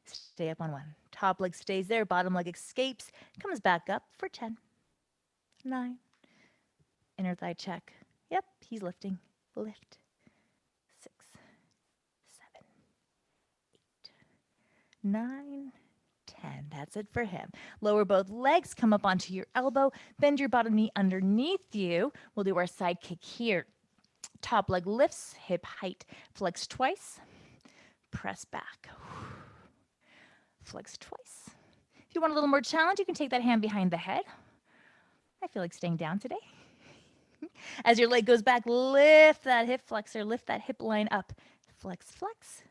Stay up on 1. Top leg stays there. Bottom leg escapes. Comes back up for 10. 9. Inner thigh check. Yep, he's lifting. Lift. 6, 7, 8, 9, 10. That's it for him. Lower both legs. Come up onto your elbow. Bend your bottom knee underneath you. We'll do our side kick here. Top leg lifts. Hip height. Flex twice. Press back. Flex twice. If you want a little more challenge, you can take that hand behind the head. I feel like staying down today. As your leg goes back, lift that hip flexor, lift that hip line up. Flex, flex.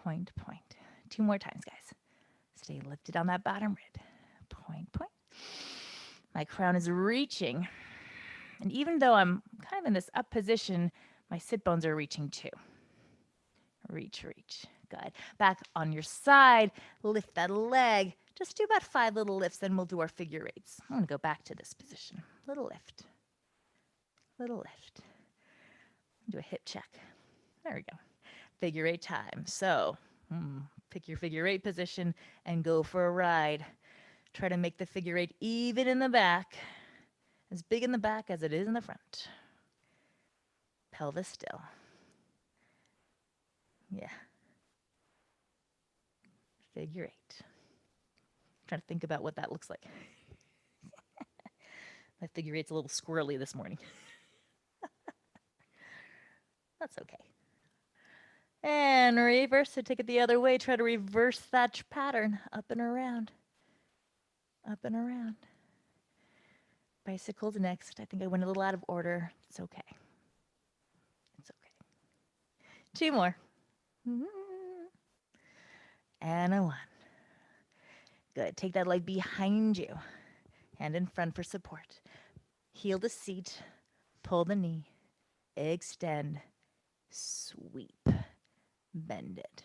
Point, point. 2 more times, guys. Stay lifted on that bottom rib. Point, point. My crown is reaching. And even though I'm kind of in this up position, my sit bones are reaching too. Reach, reach. Good. Back on your side, lift that leg. Just do about 5 little lifts, then we'll do our figure 8s. I'm going to go back to this position. Little lift. Little lift. Do a hip check. There we go. Figure 8 time. So Pick your figure eight position and go for a ride. Try to make the figure eight even in the back, as big in the back as it is in the front. Pelvis still. Yeah. Figure eight. Trying to think about what that looks like. My figure eight's a little squirrely this morning. That's okay. And reverse, so take it the other way. Try to reverse that pattern. Up and around. Up and around. Bicycles next. I think I went a little out of order. It's okay. It's okay. Two more. And a one. Good. Take that leg behind you. Hand in front for support. Heel to seat. Pull the knee. Extend. Sweep. Bend it.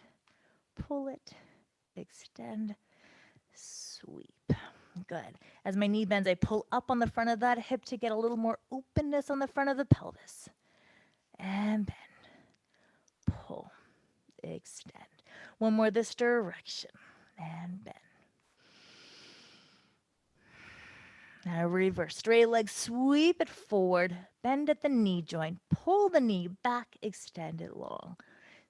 Pull it. Extend. Sweep. Good. As my knee bends, I pull up on the front of that hip to get a little more openness on the front of the pelvis. And bend. Pull. Extend. One more this direction. And bend. Now reverse. Straight leg, sweep it forward. Bend at the knee joint. Pull the knee back, extend it long.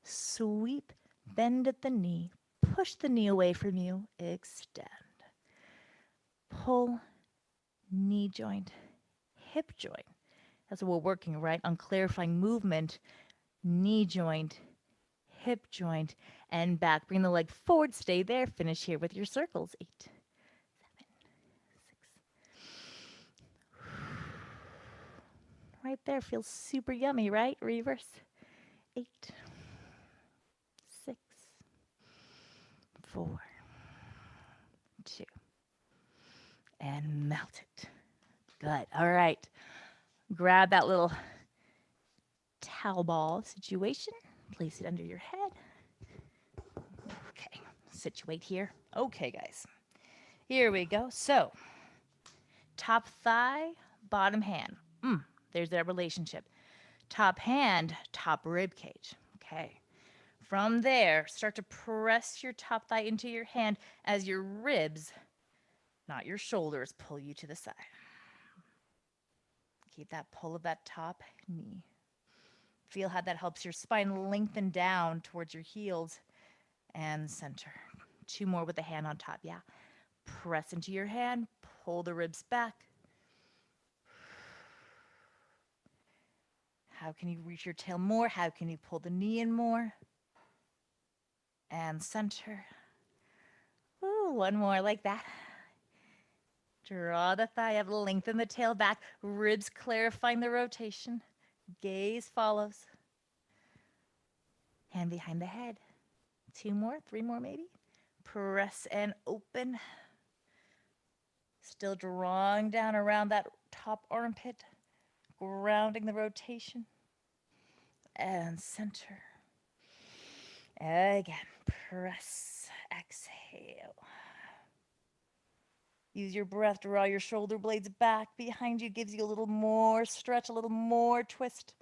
Sweep, bend at the knee. Push the knee away from you. Extend. Pull, knee joint, hip joint. That's what we're working, right? On clarifying movement. Knee joint, hip joint, and back. Bring the leg forward. Stay there. Finish here with your circles. 8, 7, 6. Right there feels super yummy, right? Reverse. 8, 6, 4, 2, and melt it. Good. All right. Grab that little towel ball situation. Place it under your head. Okay. Situate here. Okay, guys. Here we go. So, top thigh, bottom hand. There's that relationship. Top hand, top rib cage. Okay. From there, start to press your top thigh into your hand as your ribs, not your shoulders, pull you to the side. Keep that pull of that top knee. Feel how that helps your spine lengthen down towards your heels and center. 2 more with the hand on top, yeah. Press into your hand, pull the ribs back. How can you reach your tail more? How can you pull the knee in more? And center. Ooh, 1 more like that. Draw the thigh up, lengthen the tail back, ribs clarifying the rotation. Gaze follows. Hand behind the head. 2 more, 3 more maybe. Press and open. Still drawing down around that top armpit, grounding the rotation. And center. Again, press, exhale. Use your breath to draw your shoulder blades back behind you, gives you a little more stretch, a little more twist.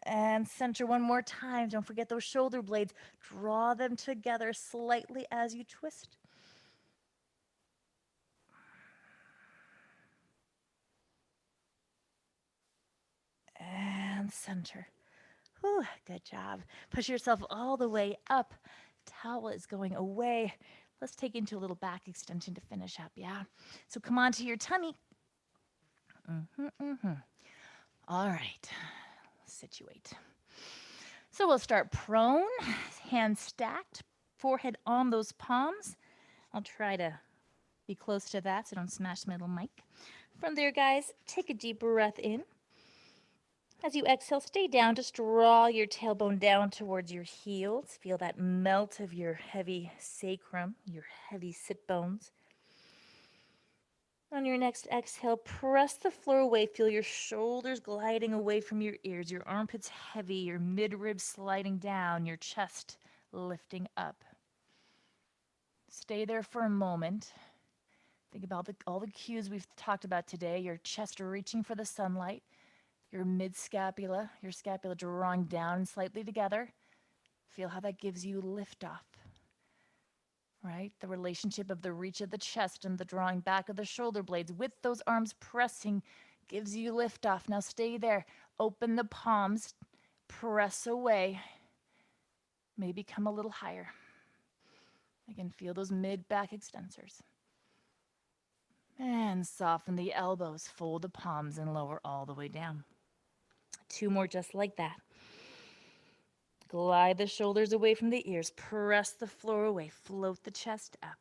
And center 1 more time. Don't forget those shoulder blades. Draw them together slightly as you twist. And center. Whew, good job. Push yourself all the way up. Towel is going away. Let's take into a little back extension to finish up, yeah? So come on to your tummy. All right, situate. So we'll start prone, hands stacked, forehead on those palms. I'll try to be close to that so don't smash my little mic. From there, guys, take a deep breath in. As you exhale, stay down. Just draw your tailbone down towards your heels. Feel that melt of your heavy sacrum, your heavy sit bones. On your next exhale, press the floor away. Feel your shoulders gliding away from your ears, your armpits heavy, your midribs sliding down, your chest lifting up. Stay there for a moment. Think about all the cues we've talked about today. Your chest reaching for the sunlight, your mid-scapula, your scapula drawing down slightly together, Feel how that gives you liftoff, right? The relationship of the reach of the chest and the drawing back of the shoulder blades with those arms pressing gives you liftoff. Now stay there. Open the palms, press away. Maybe come a little higher. Again, feel those mid-back extensors. And soften the elbows, fold the palms, and lower all the way down. 2 more just like that. Glide the shoulders away from the ears. Press the floor away. Float the chest up.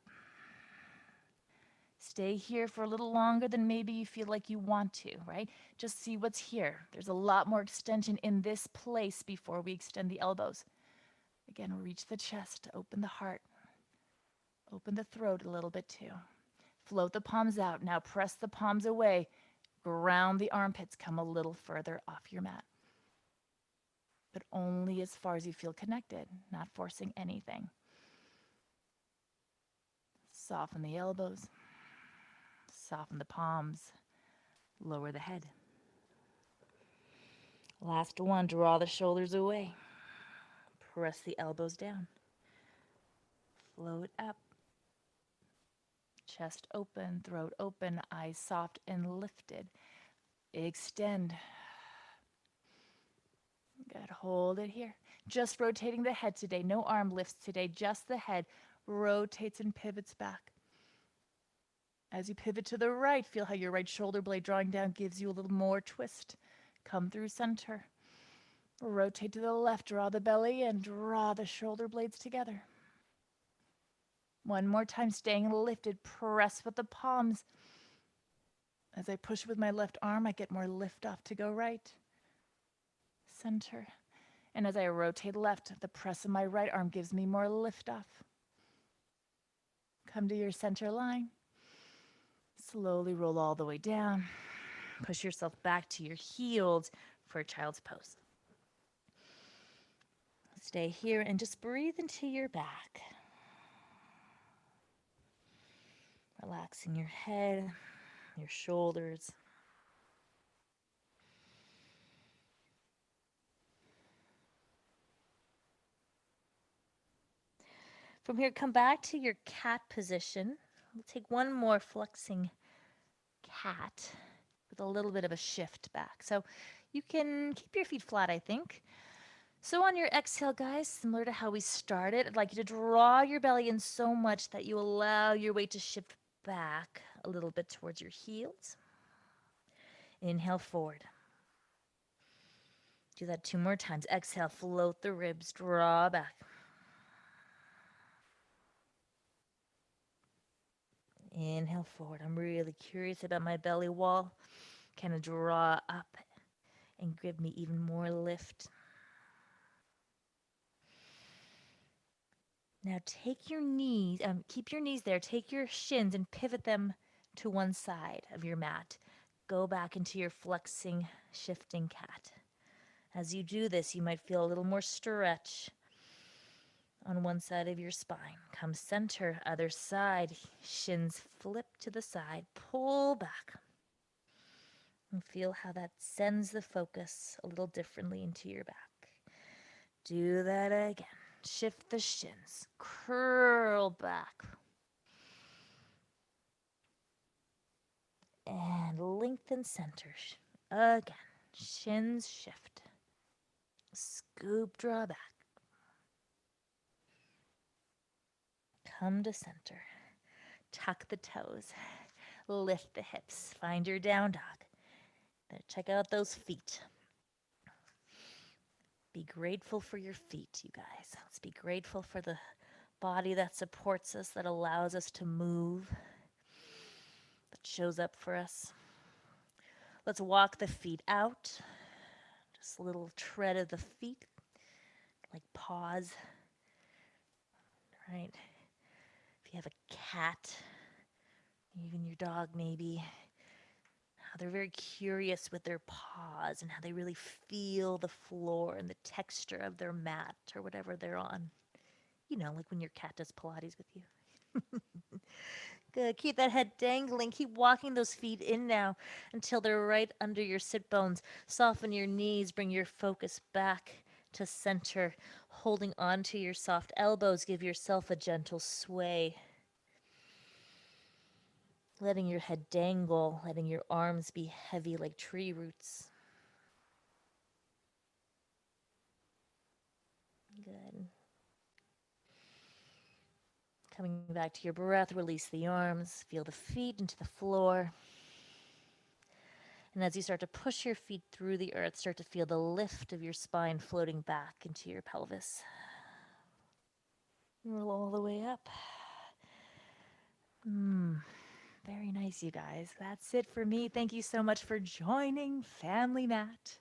Stay here for a little longer than maybe you feel like you want to, right? Just see what's here. There's a lot more extension in this place before we extend the elbows. Again, reach the chest, open the heart, open the throat a little bit too. Float the palms out. Now press the palms away. Ground the armpits. Come a little further off your mat. But only as far as you feel connected, not forcing anything. Soften the elbows. Soften the palms. Lower the head. Last one, draw the shoulders away. Press the elbows down. Float up. Chest open, throat open, eyes soft and lifted. Extend. Good, hold it here. Just rotating the head today. No arm lifts today, just the head rotates and pivots back. As you pivot to the right, feel how your right shoulder blade drawing down gives you a little more twist. Come through center. Rotate to the left, draw the belly and draw the shoulder blades together. One more time, staying lifted, press with the palms. As I push with my left arm, I get more lift off to go right. Center. And as I rotate left, the press of my right arm gives me more lift off. Come to your center line. Slowly roll all the way down. Push yourself back to your heels for child's pose. Stay here and just breathe into your back. Relaxing your head, your shoulders. From here, come back to your cat position. We'll take one more flexing cat with a little bit of a shift back. So you can keep your feet flat, I think. So on your exhale, guys, similar to how we started, I'd like you to draw your belly in so much that you allow your weight to shift back a little bit towards your heels. Inhale forward. Do that 2 more times. Exhale, float the ribs, draw back. Inhale forward. I'm really curious about my belly wall. Kind of draw up and give me even more lift. Now take your knees, keep your knees there. Take your shins and pivot them to one side of your mat. Go back into your flexing, shifting cat. As you do this, you might feel a little more stretch on one side of your spine. Come center, other side. Shins flip to the side. Pull back. And feel how that sends the focus a little differently into your back. Do that again. Shift the shins. Curl back. And lengthen center. Again. Shins shift. Scoop, draw back. Come to center. Tuck the toes. Lift the hips. Find your down dog. Then check out those feet. Be grateful for your feet, you guys. Let's be grateful for the body that supports us, that allows us to move, that shows up for us. Let's walk the feet out. Just a little tread of the feet, like paws. Right? If you have a cat, even your dog maybe, how they're very curious with their paws and how they really feel the floor and the texture of their mat or whatever they're on. You know, like when your cat does Pilates with you. Good. Keep that head dangling. Keep walking those feet in now until they're right under your sit bones. Soften your knees. Bring your focus back to center. Holding onto your soft elbows, give yourself a gentle sway. Letting your head dangle, letting your arms be heavy like tree roots. Good. Coming back to your breath, release the arms, feel the feet into the floor. And as you start to push your feet through the earth, start to feel the lift of your spine floating back into your pelvis. Roll all the way up. Very nice, you guys. That's it for me. Thank you so much for joining Family Mat.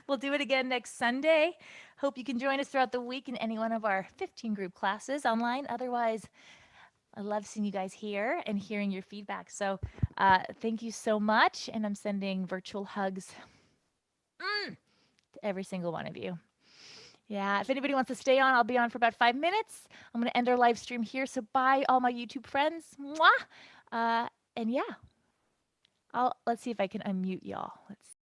We'll do it again next Sunday. Hope you can join us throughout the week in any one of our 15 group classes online. Otherwise, I love seeing you guys here and hearing your feedback. So thank you so much. And I'm sending virtual hugs to every single one of you. Yeah, if anybody wants to stay on, I'll be on for about 5 minutes. I'm going to end our live stream here. So bye, all my YouTube friends. Mwah! And yeah, let's see if I can unmute y'all. Let's